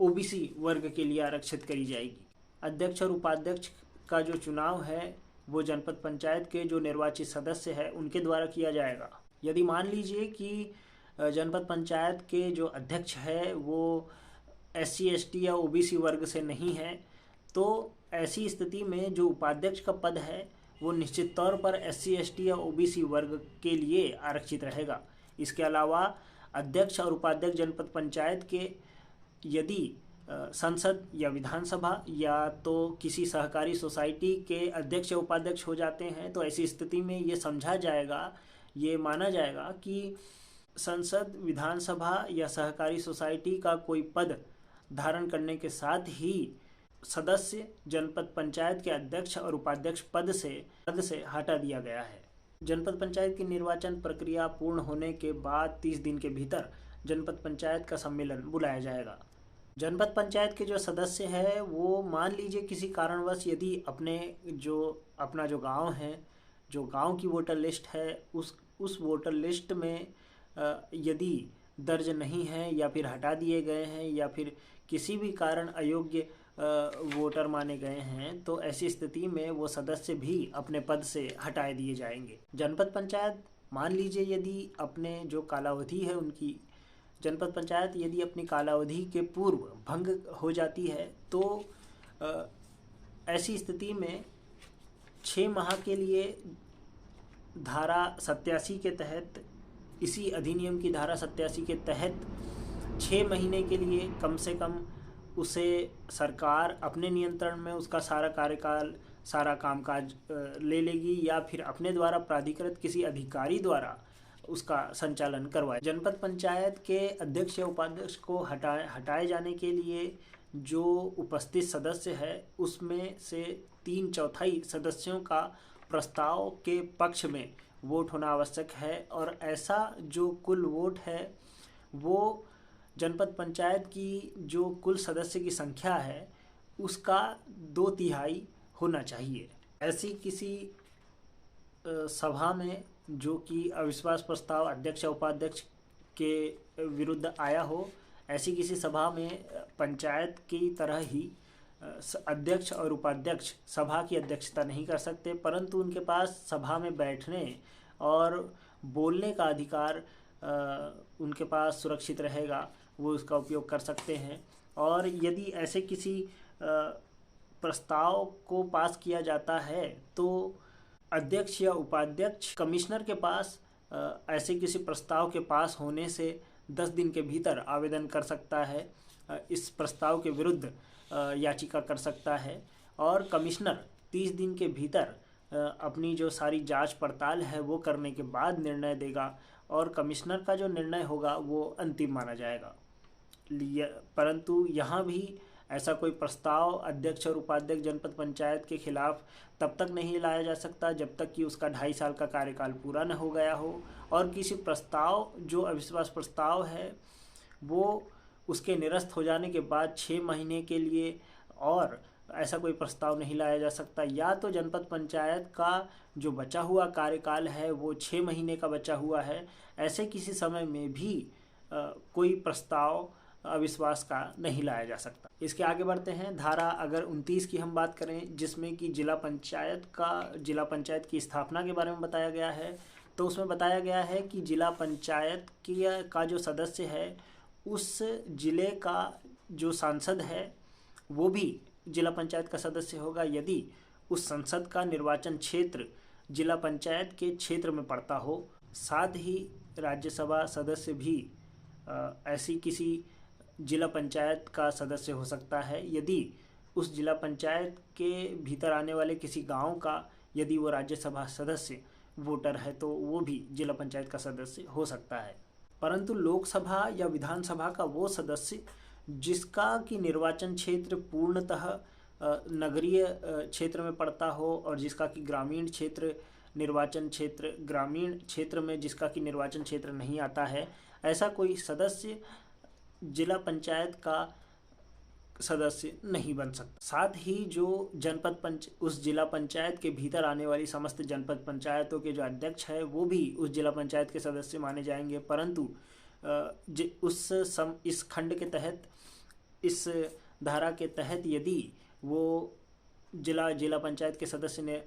S1: OBC वर्ग के लिए आरक्षित करी जाएगी। अध्यक्ष और उपाध्यक्ष का जो चुनाव है वो जनपद पंचायत के जो निर्वाचित सदस्य है उनके द्वारा किया जाएगा। यदि मान लीजिए कि जनपद पंचायत के जो अध्यक्ष है वो SC ST या OBC वर्ग से नहीं है, तो ऐसी स्थिति में जो उपाध्यक्ष का पद है वो निश्चित तौर पर SC ST या OBC वर्ग के लिए आरक्षित रहेगा। इसके अलावा अध्यक्ष और उपाध्यक्ष जनपद पंचायत के यदि संसद या विधानसभा या तो किसी सहकारी सोसाइटी के अध्यक्ष या उपाध्यक्ष हो जाते हैं, तो ऐसी स्थिति में ये समझा जाएगा, ये माना जाएगा कि संसद, विधानसभा या सहकारी सोसाइटी का कोई पद धारण करने के साथ ही सदस्य जनपद पंचायत के अध्यक्ष और उपाध्यक्ष पद से हटा दिया गया है। जनपद पंचायत की निर्वाचन प्रक्रिया पूर्ण होने के बाद 30 दिन के भीतर जनपद पंचायत का सम्मेलन बुलाया जाएगा। जनपद पंचायत के जो सदस्य है वो मान लीजिए किसी कारणवश यदि अपना जो गांव है, जो गांव की वोटर लिस्ट है, उस वोटर लिस्ट में यदि दर्ज नहीं है या फिर हटा दिए गए हैं या फिर किसी भी कारण अयोग्य वोटर माने गए हैं, तो ऐसी स्थिति में वो सदस्य भी अपने पद से हटाए दिए जाएंगे। जनपद पंचायत मान लीजिए यदि अपने जो कालावधि है उनकी जनपद पंचायत यदि अपनी कालावधि के पूर्व भंग हो जाती है तो ऐसी स्थिति में 6 माह के लिए धारा 87 के तहत, इसी अधिनियम की धारा 87 के तहत 6 महीने के लिए कम से कम उसे सरकार अपने नियंत्रण में उसका सारा कार्यकाल, सारा कामकाज ले लेगी या फिर अपने द्वारा प्राधिकृत किसी अधिकारी द्वारा उसका संचालन करवाए। जनपद पंचायत के अध्यक्ष या उपाध्यक्ष को हटाए जाने के लिए जो उपस्थित सदस्य है उसमें से 3/4 सदस्यों का प्रस्ताव के पक्ष में वोट होना आवश्यक है और ऐसा जो कुल वोट है वो जनपद पंचायत की जो कुल सदस्य की संख्या है उसका 2/3 होना चाहिए। ऐसी किसी सभा में जो कि अविश्वास प्रस्ताव अध्यक्ष या उपाध्यक्ष के विरुद्ध आया हो, ऐसी किसी सभा में पंचायत की तरह ही अध्यक्ष और उपाध्यक्ष सभा की अध्यक्षता नहीं कर सकते, परंतु उनके पास सभा में बैठने और बोलने का अधिकार उनके पास सुरक्षित रहेगा, वो उसका उपयोग कर सकते हैं। और यदि ऐसे किसी प्रस्ताव को पास किया जाता है तो अध्यक्ष या उपाध्यक्ष कमिश्नर के पास ऐसे किसी प्रस्ताव के पास होने से 10 दिन के भीतर आवेदन कर सकता है, इस प्रस्ताव के विरुद्ध याचिका कर सकता है और कमिश्नर 30 दिन के भीतर अपनी जो सारी जांच पड़ताल है वो करने के बाद निर्णय देगा और कमिश्नर का जो निर्णय होगा वो अंतिम माना जाएगा। परंतु यहाँ भी ऐसा कोई प्रस्ताव अध्यक्ष और उपाध्यक्ष जनपद पंचायत के खिलाफ तब तक नहीं लाया जा सकता जब तक कि उसका 2.5 साल का कार्यकाल पूरा न हो गया हो और किसी प्रस्ताव जो अविश्वास प्रस्ताव है वो उसके निरस्त हो जाने के बाद 6 महीने के लिए और ऐसा कोई प्रस्ताव नहीं लाया जा सकता। या तो जनपद पंचायत का जो बचा हुआ कार्यकाल है वो 6 महीने का बचा हुआ है, ऐसे किसी समय में भी कोई प्रस्ताव अविश्वास का नहीं लाया जा सकता। इसके आगे बढ़ते हैं। धारा अगर 29 की हम बात करें जिसमें कि जिला पंचायत की स्थापना के बारे में बताया गया है, तो उसमें बताया गया है कि जिला पंचायत का जो सदस्य है उस जिले का जो सांसद है वो भी जिला पंचायत का सदस्य होगा यदि उस संसद का निर्वाचन क्षेत्र जिला पंचायत के क्षेत्र में पड़ता हो। साथ ही राज्यसभा सदस्य भी ऐसी किसी जिला पंचायत का सदस्य हो सकता है यदि उस जिला पंचायत के भीतर आने वाले किसी गांव का यदि वो राज्यसभा सदस्य वोटर है तो वो भी जिला पंचायत का सदस्य हो सकता है। परंतु लोकसभा या विधानसभा का वो सदस्य जिसका कि निर्वाचन क्षेत्र पूर्णतः नगरीय क्षेत्र में पड़ता हो और जिसका कि ग्रामीण क्षेत्र में जिसका कि निर्वाचन क्षेत्र नहीं आता है, ऐसा कोई सदस्य जिला पंचायत का सदस्य नहीं बन सकता। साथ ही जो उस जिला पंचायत के भीतर आने वाली समस्त जनपद पंचायतों के जो अध्यक्ष है वो भी उस जिला पंचायत के सदस्य माने जाएंगे। परंतु इस खंड के तहत, इस धारा के तहत यदि वो जिला पंचायत के सदस्य ने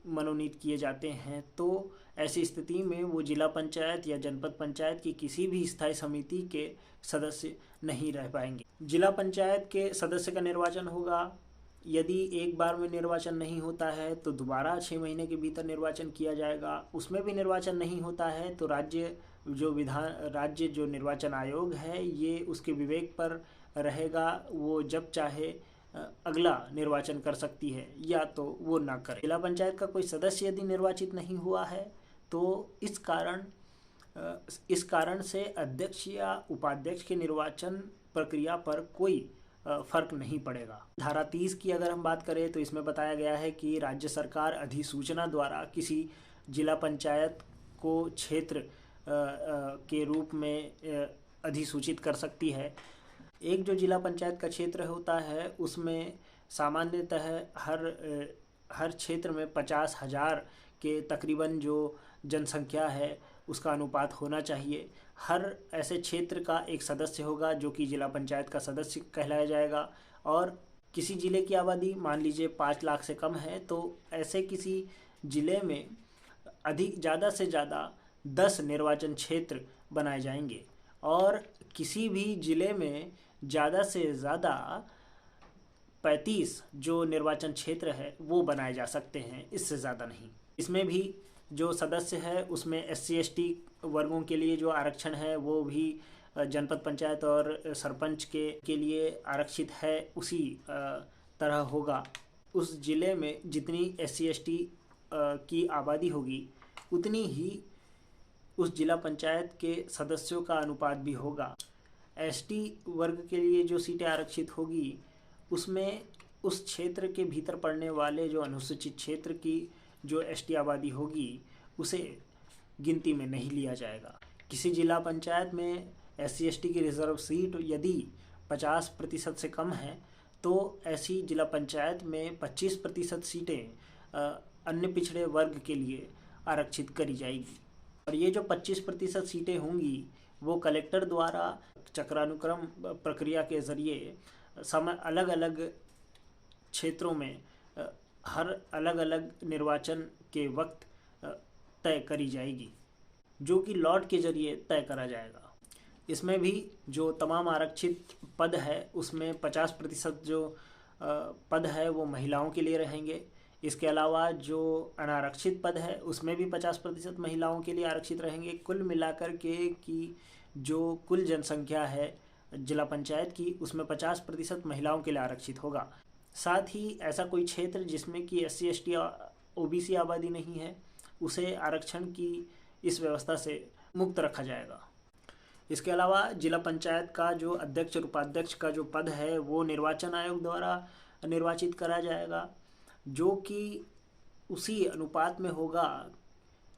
S1: मनोनीत किए जाते हैं तो ऐसी स्थिति में वो जिला पंचायत या जनपद पंचायत की किसी भी स्थायी समिति के सदस्य नहीं रह पाएंगे। जिला पंचायत के सदस्य का निर्वाचन होगा। यदि एक बार में निर्वाचन नहीं होता है तो दोबारा 6 महीने के भीतर निर्वाचन किया जाएगा। उसमें भी निर्वाचन नहीं होता है तो राज्य जो निर्वाचन आयोग है ये उसके विवेक पर रहेगा, वो जब चाहे अगला निर्वाचन कर सकती है या तो वो ना करे। जिला पंचायत का कोई सदस्य यदि निर्वाचित नहीं हुआ है तो इस कारण से अध्यक्ष या उपाध्यक्ष के निर्वाचन प्रक्रिया पर कोई फर्क नहीं पड़ेगा। धारा 30 की अगर हम बात करें तो इसमें बताया गया है कि राज्य सरकार अधिसूचना द्वारा किसी जिला पंचायत को क्षेत्र के रूप में अधिसूचित कर सकती है। एक जो जिला पंचायत का क्षेत्र होता है उसमें सामान्यतः हर क्षेत्र में 50,000 के तकरीबन जो जनसंख्या है उसका अनुपात होना चाहिए। हर ऐसे क्षेत्र का एक सदस्य होगा जो कि जिला पंचायत का सदस्य कहलाया जाएगा। और किसी ज़िले की आबादी मान लीजिए 5 लाख से कम है तो ऐसे किसी ज़िले में ज़्यादा से ज़्यादा 10 निर्वाचन क्षेत्र बनाए जाएंगे और किसी भी जिले में ज़्यादा से ज़्यादा 35 जो निर्वाचन क्षेत्र है वो बनाए जा सकते हैं, इससे ज़्यादा नहीं। इसमें भी जो सदस्य है उसमें SC/ST वर्गों के लिए जो आरक्षण है वो भी जनपद पंचायत और सरपंच के लिए आरक्षित है, उसी तरह होगा। उस ज़िले में जितनी SC/ST की आबादी होगी उतनी ही उस जिला पंचायत के सदस्यों का अनुपात भी होगा। ST वर्ग के लिए जो सीटें आरक्षित होगी उसमें उस क्षेत्र के भीतर पड़ने वाले जो अनुसूचित क्षेत्र की जो ST आबादी होगी उसे गिनती में नहीं लिया जाएगा। किसी जिला पंचायत में SC/ST की रिजर्व सीट यदि 50% से कम है तो ऐसी जिला पंचायत में 25% सीटें अन्य पिछड़े वर्ग के लिए आरक्षित करी जाएगी। और ये जो 25% सीटें होंगी वो कलेक्टर द्वारा चक्रानुक्रम प्रक्रिया के ज़रिए अलग अलग क्षेत्रों में हर अलग अलग निर्वाचन के वक्त तय करी जाएगी, जो कि लॉट के ज़रिए तय करा जाएगा। इसमें भी जो तमाम आरक्षित पद है उसमें 50% जो पद है वो महिलाओं के लिए रहेंगे। इसके अलावा जो अनारक्षित पद है उसमें भी 50% महिलाओं के लिए आरक्षित रहेंगे। कुल मिलाकर के कि जो कुल जनसंख्या है जिला पंचायत की उसमें 50% महिलाओं के लिए आरक्षित होगा। साथ ही ऐसा कोई क्षेत्र जिसमें कि SC/ST OBC आबादी नहीं है उसे आरक्षण की इस व्यवस्था से मुक्त रखा जाएगा। इसके अलावा जिला पंचायत का जो अध्यक्ष और उपाध्यक्ष का जो पद है वो निर्वाचन आयोग द्वारा निर्वाचित करा जाएगा, जो कि उसी अनुपात में होगा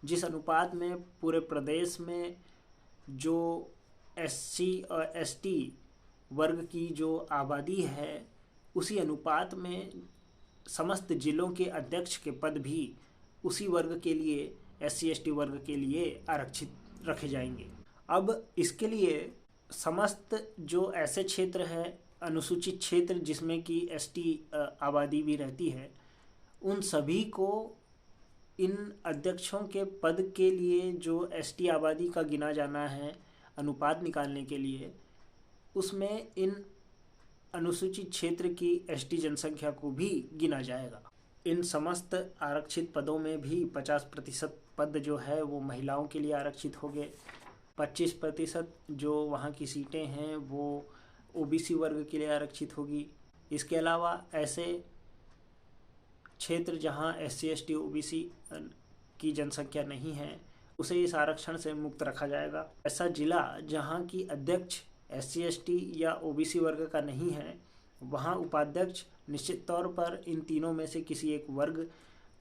S1: जिस अनुपात में पूरे प्रदेश में जो SC और ST वर्ग की जो आबादी है उसी अनुपात में समस्त जिलों के अध्यक्ष के पद भी उसी वर्ग के लिए SC/ST वर्ग के लिए आरक्षित रखे जाएंगे। अब इसके लिए समस्त जो ऐसे क्षेत्र है अनुसूचित क्षेत्र जिसमें कि ST आबादी भी रहती है उन सभी को इन अध्यक्षों के पद के लिए जो ST आबादी का गिना जाना है अनुपात निकालने के लिए उसमें इन अनुसूचित क्षेत्र की ST जनसंख्या को भी गिना जाएगा। इन समस्त आरक्षित पदों में भी 50% पद जो है वो महिलाओं के लिए आरक्षित होंगे। 25% जो वहाँ की सीटें हैं वो OBC वर्ग के लिए आरक्षित होगी। इसके अलावा ऐसे क्षेत्र जहाँ SC/ST OBC की जनसंख्या नहीं है उसे इस आरक्षण से मुक्त रखा जाएगा। ऐसा जिला जहाँ की अध्यक्ष SC/ST या OBC वर्ग का नहीं है वहाँ उपाध्यक्ष निश्चित तौर पर इन तीनों में से किसी एक वर्ग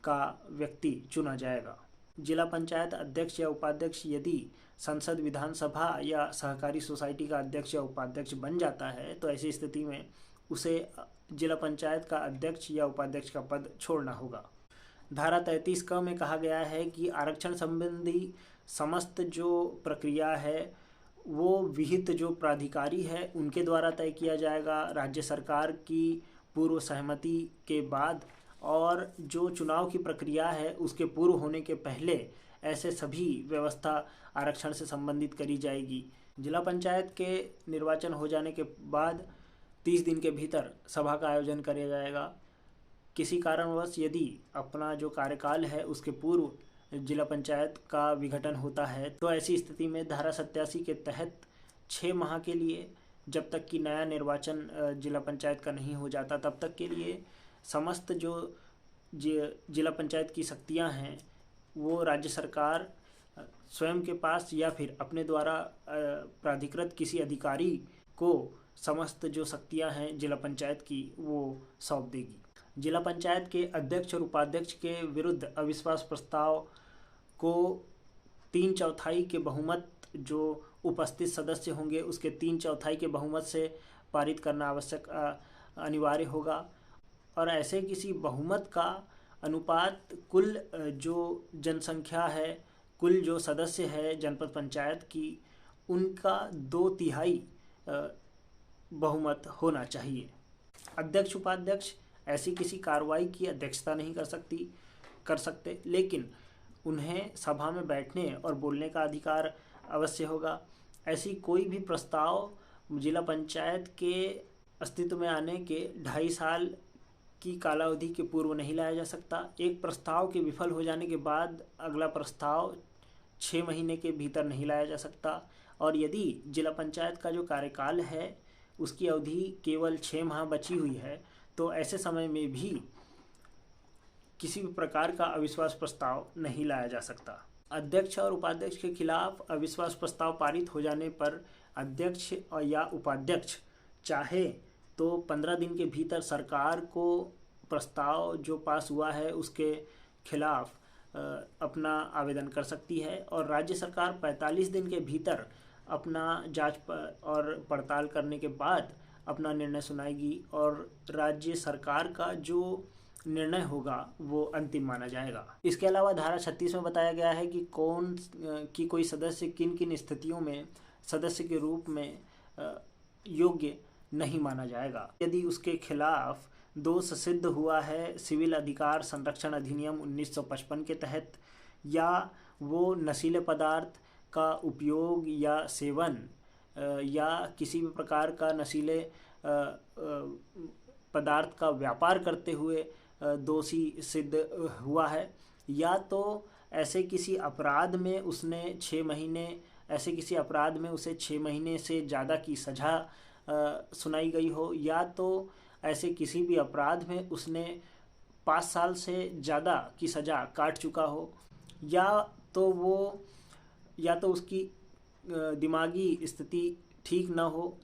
S1: का व्यक्ति चुना जाएगा। जिला पंचायत अध्यक्ष या उपाध्यक्ष यदि संसद, विधानसभा या सहकारी सोसाइटी का अध्यक्ष या उपाध्यक्ष बन जाता है तो ऐसी स्थिति में उसे जिला पंचायत का अध्यक्ष या उपाध्यक्ष का पद छोड़ना होगा। धारा 33 क में कहा गया है कि आरक्षण संबंधी समस्त जो प्रक्रिया है वो विहित जो प्राधिकारी है उनके द्वारा तय किया जाएगा राज्य सरकार की पूर्व सहमति के बाद, और जो चुनाव की प्रक्रिया है उसके पूर्व होने के पहले ऐसे सभी व्यवस्था आरक्षण से संबंधित करी जाएगी। जिला पंचायत के निर्वाचन हो जाने के बाद 30 दिन के भीतर सभा का आयोजन किया जाएगा। किसी कारणवश यदि अपना जो कार्यकाल है उसके पूर्व जिला पंचायत का विघटन होता है तो ऐसी स्थिति में धारा 87 के तहत 6 माह के लिए, जब तक कि नया निर्वाचन जिला पंचायत का नहीं हो जाता तब तक के लिए समस्त जो जिला पंचायत की शक्तियां हैं वो राज्य सरकार स्वयं के पास या फिर अपने द्वारा प्राधिकृत किसी अधिकारी को समस्त जो शक्तियां हैं जिला पंचायत की वो सौंप देगी। जिला पंचायत के अध्यक्ष और उपाध्यक्ष के विरुद्ध अविश्वास प्रस्ताव को 3/4 के बहुमत जो उपस्थित सदस्य होंगे उसके 3/4 के बहुमत से पारित करना आवश्यक अनिवार्य होगा। और ऐसे किसी बहुमत का अनुपात कुल जो जनसंख्या है, कुल जो सदस्य है जनपद पंचायत की, उनका 2/3 बहुमत होना चाहिए। अध्यक्ष उपाध्यक्ष ऐसी किसी कार्रवाई की अध्यक्षता नहीं कर सकते, लेकिन उन्हें सभा में बैठने और बोलने का अधिकार अवश्य होगा। ऐसी कोई भी प्रस्ताव जिला पंचायत के अस्तित्व में आने के 2.5 साल की कालावधि के पूर्व नहीं लाया जा सकता। एक प्रस्ताव के विफल हो जाने के बाद अगला प्रस्ताव 6 महीने के भीतर नहीं लाया जा सकता। और यदि जिला पंचायत का जो कार्यकाल है उसकी अवधि केवल 6 माह बची हुई है तो ऐसे समय में भी किसी भी प्रकार का अविश्वास प्रस्ताव नहीं लाया जा सकता। अध्यक्ष और उपाध्यक्ष के खिलाफ अविश्वास प्रस्ताव पारित हो जाने पर अध्यक्ष या उपाध्यक्ष चाहे तो 15 दिन के भीतर सरकार को प्रस्ताव जो पास हुआ है उसके खिलाफ अपना आवेदन कर सकती है और राज्य सरकार 45 दिन के भीतर अपना जांच और पड़ताल करने के बाद अपना निर्णय सुनाएगी और राज्य सरकार का जो निर्णय होगा वो अंतिम माना जाएगा। इसके अलावा धारा 36 में बताया गया है कि कोई सदस्य किन किन स्थितियों में सदस्य के रूप में योग्य नहीं माना जाएगा। यदि उसके खिलाफ दोष सिद्ध हुआ है सिविल अधिकार संरक्षण अधिनियम 1955 के तहत, या वो नशीले पदार्थ का उपयोग या सेवन या किसी भी प्रकार का नशीले पदार्थ का व्यापार करते हुए दोषी सिद्ध हुआ है, या तो ऐसे किसी अपराध में उसने 6 महीने ऐसे किसी अपराध में उसे 6 महीने से ज़्यादा की सज़ा सुनाई गई हो, या तो ऐसे किसी भी अपराध में उसने 5 साल से ज़्यादा की सज़ा काट चुका हो, या तो उसकी दिमागी स्थिति ठीक न हो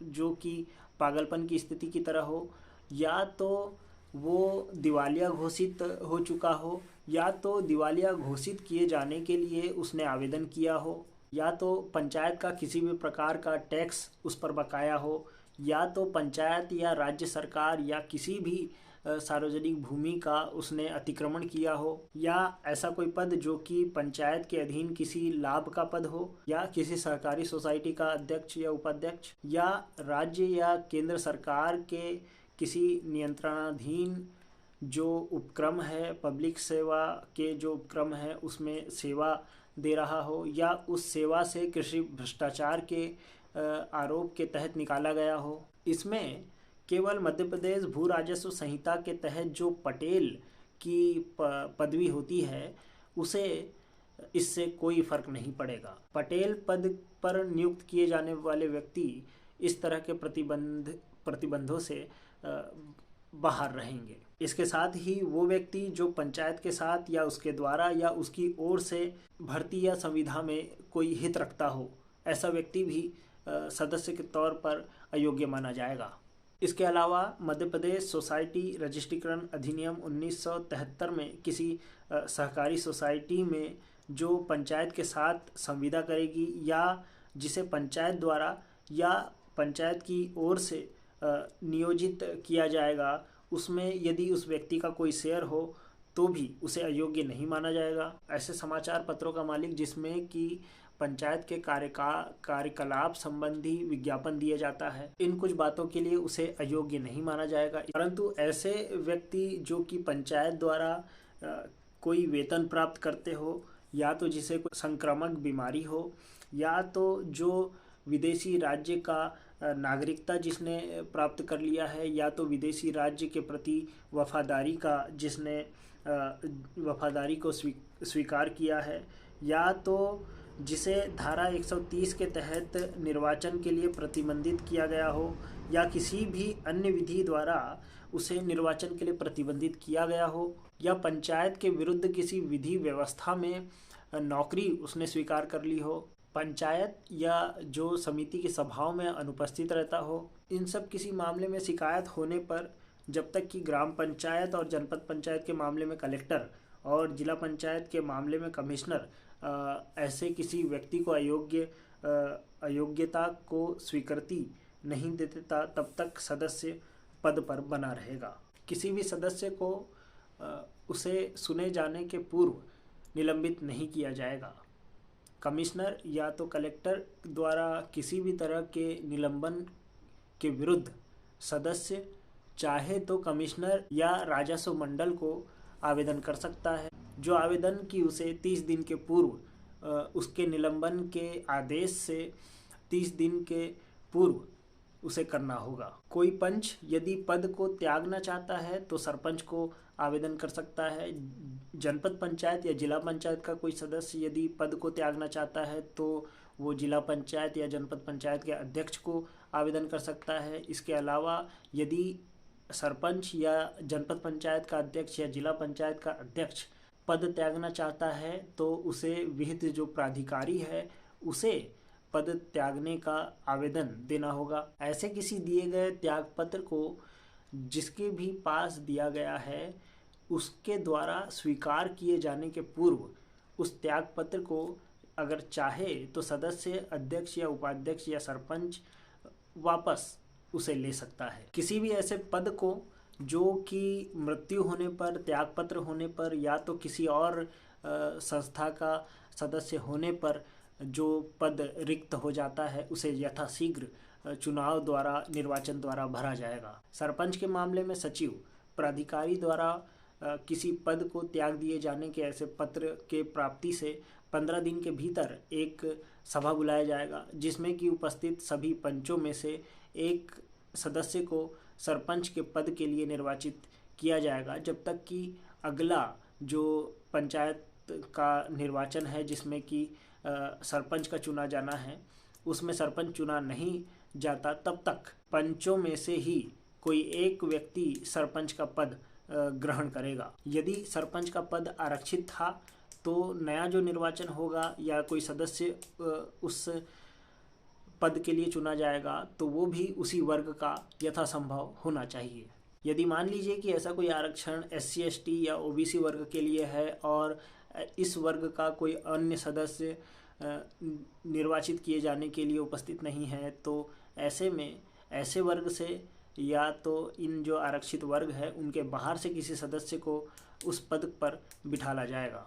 S1: जो कि पागलपन की स्थिति की तरह हो, या तो वो दिवालिया घोषित हो चुका हो, या तो दिवालिया घोषित किए जाने के लिए उसने आवेदन किया हो, या तो पंचायत का किसी भी प्रकार का टैक्स उस पर बकाया हो, या तो पंचायत या राज्य सरकार या किसी भी सार्वजनिक भूमि का उसने अतिक्रमण किया हो, या ऐसा कोई पद जो कि पंचायत के अधीन किसी लाभ का पद हो, या किसी सहकारी सोसाइटी का अध्यक्ष या उपाध्यक्ष, या राज्य या केंद्र सरकार के किसी नियंत्रणाधीन जो उपक्रम है, पब्लिक सेवा के जो उपक्रम है उसमें सेवा दे रहा हो, या उस सेवा से कृषि भ्रष्टाचार के आरोप के तहत निकाला गया हो। इसमें केवल मध्य प्रदेश भू राजस्व संहिता के तहत जो पटेल की पदवी होती है उसे इससे कोई फर्क नहीं पड़ेगा। पटेल पद पर नियुक्त किए जाने वाले व्यक्ति इस तरह के प्रतिबंधों से बाहर रहेंगे। इसके साथ ही वो व्यक्ति जो पंचायत के साथ या उसके द्वारा या उसकी ओर से भर्ती या संविदा में कोई हित रखता हो, ऐसा व्यक्ति भी सदस्य के तौर पर अयोग्य माना जाएगा। इसके अलावा मध्य प्रदेश सोसाइटी रजिस्ट्रीकरण अधिनियम 1973 में किसी सहकारी सोसाइटी में जो पंचायत के साथ संविदा करेगी या जिसे पंचायत द्वारा या पंचायत की ओर से नियोजित किया जाएगा, उसमें यदि उस व्यक्ति का कोई शेयर हो तो भी उसे अयोग्य नहीं माना जाएगा। ऐसे समाचार पत्रों का मालिक जिसमें कि पंचायत के कार्यकलाप संबंधी विज्ञापन दिया जाता है, इन कुछ बातों के लिए उसे अयोग्य नहीं माना जाएगा। परंतु ऐसे व्यक्ति जो कि पंचायत द्वारा कोई वेतन प्राप्त करते हो, या तो जिसे कोई संक्रामक बीमारी हो, या तो जो विदेशी राज्य का नागरिकता जिसने प्राप्त कर लिया है, या तो विदेशी राज्य के प्रति वफादारी को स्वीकार किया है, या तो जिसे धारा 130 के तहत निर्वाचन के लिए प्रतिबंधित किया गया हो, या किसी भी अन्य विधि द्वारा उसे निर्वाचन के लिए प्रतिबंधित किया गया हो, या पंचायत के विरुद्ध किसी विधि व्यवस्था में नौकरी उसने स्वीकार कर ली हो, पंचायत या जो समिति की सभाओं में अनुपस्थित रहता हो। इन सब किसी मामले में शिकायत होने पर जब तक कि ग्राम पंचायत और जनपद पंचायत के मामले में कलेक्टर और जिला पंचायत के मामले में कमिश्नर ऐसे किसी व्यक्ति को अयोग्यता को स्वीकृति नहीं देता, तब तक सदस्य पद पर बना रहेगा। किसी भी सदस्य को उसे सुने जाने के पूर्व निलंबित नहीं किया जाएगा। कमिश्नर या तो कलेक्टर द्वारा किसी भी तरह के निलंबन के विरुद्ध सदस्य चाहे तो कमिश्नर या राजस्व मंडल को आवेदन कर सकता है। जो आवेदन की उसे 30 दिन के पूर्व उसके निलंबन के आदेश से 30 दिन के पूर्व उसे करना होगा। कोई पंच यदि पद को त्यागना चाहता है तो सरपंच को आवेदन कर सकता है। जनपद पंचायत या जिला पंचायत का कोई सदस्य यदि पद को त्यागना चाहता है तो वो जिला पंचायत या जनपद पंचायत के अध्यक्ष को आवेदन कर सकता है। इसके अलावा यदि सरपंच या जनपद पंचायत का अध्यक्ष या जिला पंचायत का अध्यक्ष पद त्यागना चाहता है तो उसे विहित जो प्राधिकारी है उसे पद त्यागने का आवेदन देना होगा। ऐसे किसी दिए गए त्याग पत्र को जिसके भी पास दिया गया है उसके द्वारा स्वीकार किए जाने के पूर्व उस त्याग पत्र को अगर चाहे तो सदस्य, अध्यक्ष या उपाध्यक्ष या सरपंच वापस उसे ले सकता है। किसी भी ऐसे पद को जो कि मृत्यु होने पर, त्यागपत्र होने पर या तो किसी और संस्था का सदस्य होने पर जो पद रिक्त हो जाता है उसे यथाशीघ्र चुनाव द्वारा, निर्वाचन द्वारा भरा जाएगा। सरपंच के मामले में सचिव, प्राधिकारी द्वारा किसी पद को त्याग दिए जाने के ऐसे पत्र के प्राप्ति से 15 दिन के भीतर एक सभा बुलाया जाएगा जिसमें कि उपस्थित सभी पंचों में से एक सदस्य को सरपंच के पद के लिए निर्वाचित किया जाएगा जब तक कि अगला जो पंचायत का निर्वाचन है जिसमें कि सरपंच का चुना जाना है उसमें सरपंच चुना नहीं जाता तब तक पंचों में से ही कोई एक व्यक्ति सरपंच का पद ग्रहण करेगा। यदि सरपंच का पद आरक्षित था तो नया जो निर्वाचन होगा या कोई सदस्य उस पद के लिए चुना जाएगा तो वो भी उसी वर्ग का यथासंभव होना चाहिए। यदि मान लीजिए कि ऐसा कोई आरक्षण SC ST या OBC वर्ग के लिए है और इस वर्ग का कोई अन्य सदस्य निर्वाचित किए जाने के लिए उपस्थित नहीं है तो ऐसे में ऐसे वर्ग से या तो इन जो आरक्षित वर्ग है उनके बाहर से किसी सदस्य को उस पद पर बिठाला जाएगा।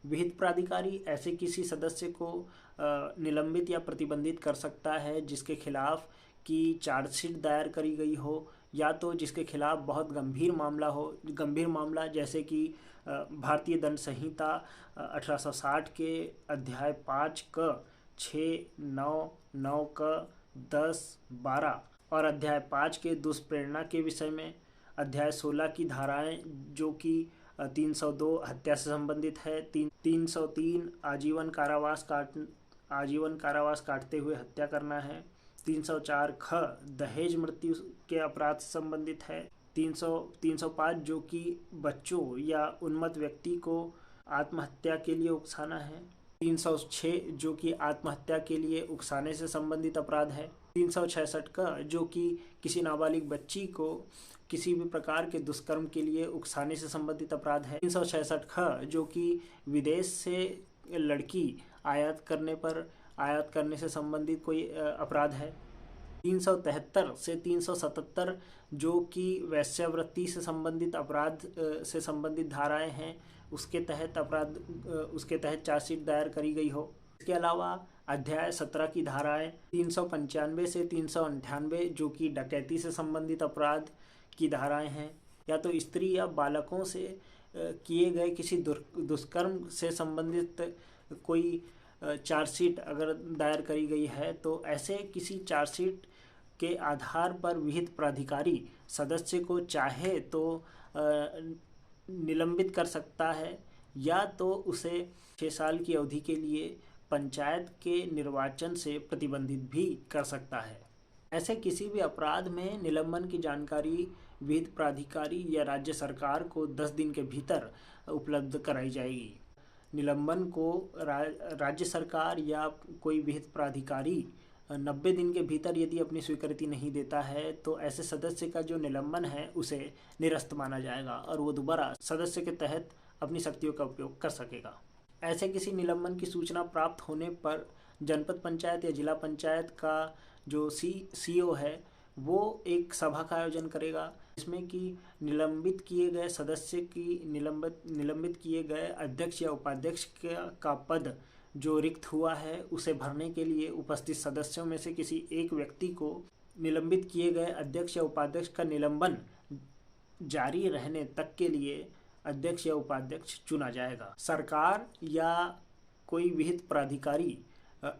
S1: विहित प्राधिकारी ऐसे किसी सदस्य को निलंबित या प्रतिबंधित कर सकता है जिसके खिलाफ की चार्जशीट दायर करी गई हो या तो जिसके खिलाफ बहुत गंभीर मामला हो। गंभीर मामला जैसे कि भारतीय दंड संहिता 1860 के अध्याय 5 क 6, 9, 9 क 10, 12 और अध्याय 5 के दुष्प्रेरणा के विषय में, अध्याय 16 की धाराएं जो कि 302 हत्या से संबंधित है, 303 आजीवन कारावास काटते हुए हत्या करना है, 304 ख दहेज मृत्यु के अपराध से संबंधित है, 305 जो कि बच्चों या उन्मत्त व्यक्ति को आत्महत्या के लिए उकसाना है, 306 जो कि आत्महत्या के लिए उकसाने से संबंधित अपराध है, 366 का जो कि किसी नाबालिग बच्ची को किसी भी प्रकार के दुष्कर्म के लिए उकसाने से संबंधित अपराध है, 366 ख जो कि विदेश से लड़की आयात करने से संबंधित कोई अपराध है, 373 से 377 जो कि वैश्यावृत्ति से संबंधित अपराध से संबंधित धाराएं हैं उसके तहत चार्जशीट दायर करी गई हो। इसके अलावा अध्याय 17 की धाराएं 395 से 398 जो कि डकैती से संबंधित अपराध की धाराएं हैं, या तो स्त्री या बालकों से किए गए किसी दुष्कर्म से संबंधित कोई चार्जशीट अगर दायर करी गई है तो ऐसे किसी चार्जशीट के आधार पर विहित प्राधिकारी सदस्य को चाहे तो निलंबित कर सकता है या तो उसे 6 साल की अवधि के लिए पंचायत के निर्वाचन से प्रतिबंधित भी कर सकता है। ऐसे किसी भी अपराध में निलंबन की जानकारी विहित प्राधिकारी या राज्य सरकार को 10 दिन के भीतर उपलब्ध कराई जाएगी। निलंबन को राज्य सरकार या कोई विहित प्राधिकारी 90 दिन के भीतर यदि अपनी स्वीकृति नहीं देता है तो ऐसे सदस्य का जो निलंबन है उसे निरस्त माना जाएगा और वो दोबारा सदस्य के तहत अपनी शक्तियों का उपयोग कर सकेगा। ऐसे किसी निलंबन की सूचना प्राप्त होने पर जनपद पंचायत या जिला पंचायत का जो CO है वो एक सभा का आयोजन करेगा जिसमें कि निलंबित किए गए सदस्य की निलंबित किए गए अध्यक्ष या उपाध्यक्ष का पद जो रिक्त हुआ है उसे भरने के लिए उपस्थित सदस्यों में से किसी एक व्यक्ति को निलंबित किए गए अध्यक्ष या उपाध्यक्ष का निलंबन जारी रहने तक के लिए अध्यक्ष या उपाध्यक्ष चुना जाएगा। सरकार या कोई विहित प्राधिकारी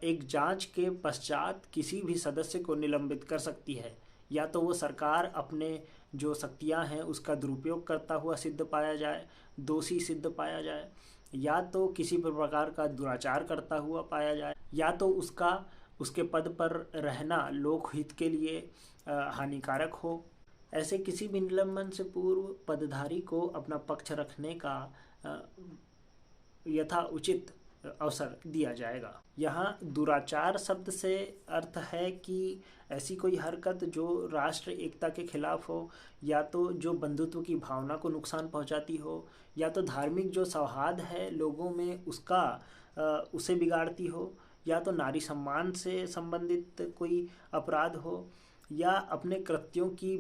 S1: एक जांच के पश्चात किसी भी सदस्य को निलंबित कर सकती है। या तो वो सरकार अपने जो शक्तियां हैं उसका दुरुपयोग करता हुआ सिद्ध पाया जाए, दोषी सिद्ध पाया जाए, या तो किसी प्रकार का दुराचार करता हुआ पाया जाए, या तो उसके पद पर रहना लोकहित के लिए हानिकारक हो। ऐसे किसी भी निलंबन से पूर्व पदधारी को अपना पक्ष रखने का यथा उचित अवसर दिया जाएगा। यहाँ दुराचार शब्द से अर्थ है कि ऐसी कोई हरकत जो राष्ट्र एकता के खिलाफ हो, या तो जो बंधुत्व की भावना को नुकसान पहुंचाती हो, या तो धार्मिक जो सौहार्द है लोगों में उसे बिगाड़ती हो, या तो नारी सम्मान से संबंधित कोई अपराध हो, या अपने कृत्यों की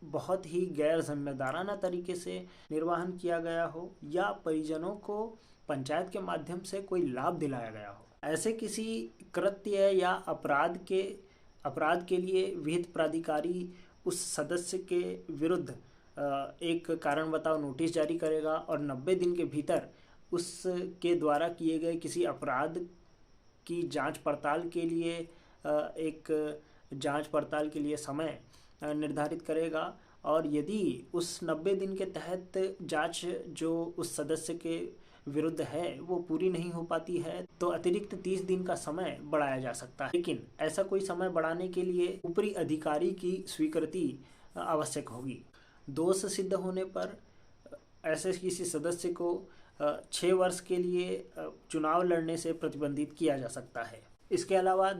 S1: बहुत ही गैर जिम्मेदाराना तरीके से निर्वहन किया गया हो, या परिजनों को पंचायत के माध्यम से कोई लाभ दिलाया गया हो। ऐसे किसी कृत्य या अपराध के लिए विहित प्राधिकारी उस सदस्य के विरुद्ध एक कारण बताओ नोटिस जारी करेगा और 90 दिन के भीतर उसके द्वारा किए गए किसी अपराध की जांच पड़ताल के लिए समय निर्धारित करेगा। और यदि उस 90 दिन के तहत जांच जो उस सदस्य के विरुद्ध है वो पूरी नहीं हो पाती है तो अतिरिक्त 30 दिन का समय बढ़ाया जा सकता है। लेकिन ऐसा कोई समय बढ़ाने के लिए ऊपरी अधिकारी की स्वीकृति आवश्यक होगी। दोष सिद्ध होने पर ऐसे किसी सदस्य को 6 वर्ष के लिए चुनाव लड़ने से प्रतिबंधित किया जा सकता है। इसके अलावा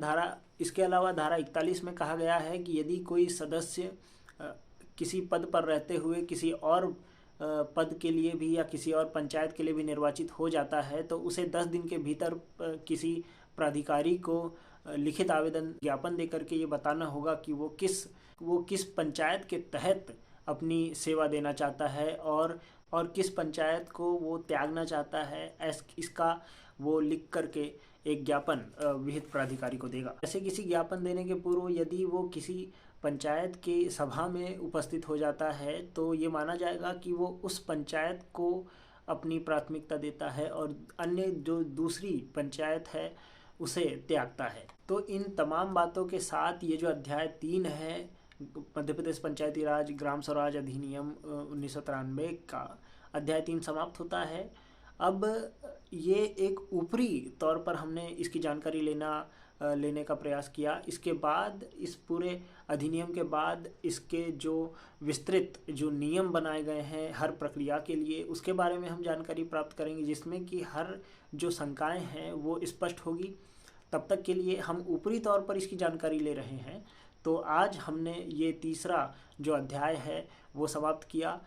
S1: धारा 41 में कहा गया है कि यदि कोई सदस्य किसी पद पर रहते हुए किसी और पद के लिए भी या किसी और पंचायत के लिए भी निर्वाचित हो जाता है तो उसे 10 दिन के भीतर किसी प्राधिकारी को लिखित आवेदन ज्ञापन देकर के ये बताना होगा कि वो किस पंचायत के तहत अपनी सेवा देना चाहता है और किस पंचायत को वो त्यागना चाहता है। इसका वो लिख करके एक ज्ञापन विहित प्राधिकारी को देगा। ऐसे किसी ज्ञापन देने के पूर्व यदि वो किसी पंचायत के सभा में उपस्थित हो जाता है तो ये माना जाएगा कि वो उस पंचायत को अपनी प्राथमिकता देता है और अन्य जो दूसरी पंचायत है उसे त्यागता है। तो इन तमाम बातों के साथ ये जो अध्याय 3 है मध्य प्रदेश पंचायती राज ग्राम स्वराज अधिनियम 1993 का अध्याय 3 समाप्त होता है। अब ये एक ऊपरी तौर पर हमने इसकी जानकारी लेने का प्रयास किया। इसके बाद इस पूरे अधिनियम के बाद इसके जो विस्तृत जो नियम बनाए गए हैं हर प्रक्रिया के लिए उसके बारे में हम जानकारी प्राप्त करेंगे, जिसमें कि हर जो शंकाएं हैं वो स्पष्ट होगी। तब तक के लिए हम ऊपरी तौर पर इसकी जानकारी ले रहे हैं। तो आज हमने ये तीसरा जो अध्याय है वो समाप्त किया।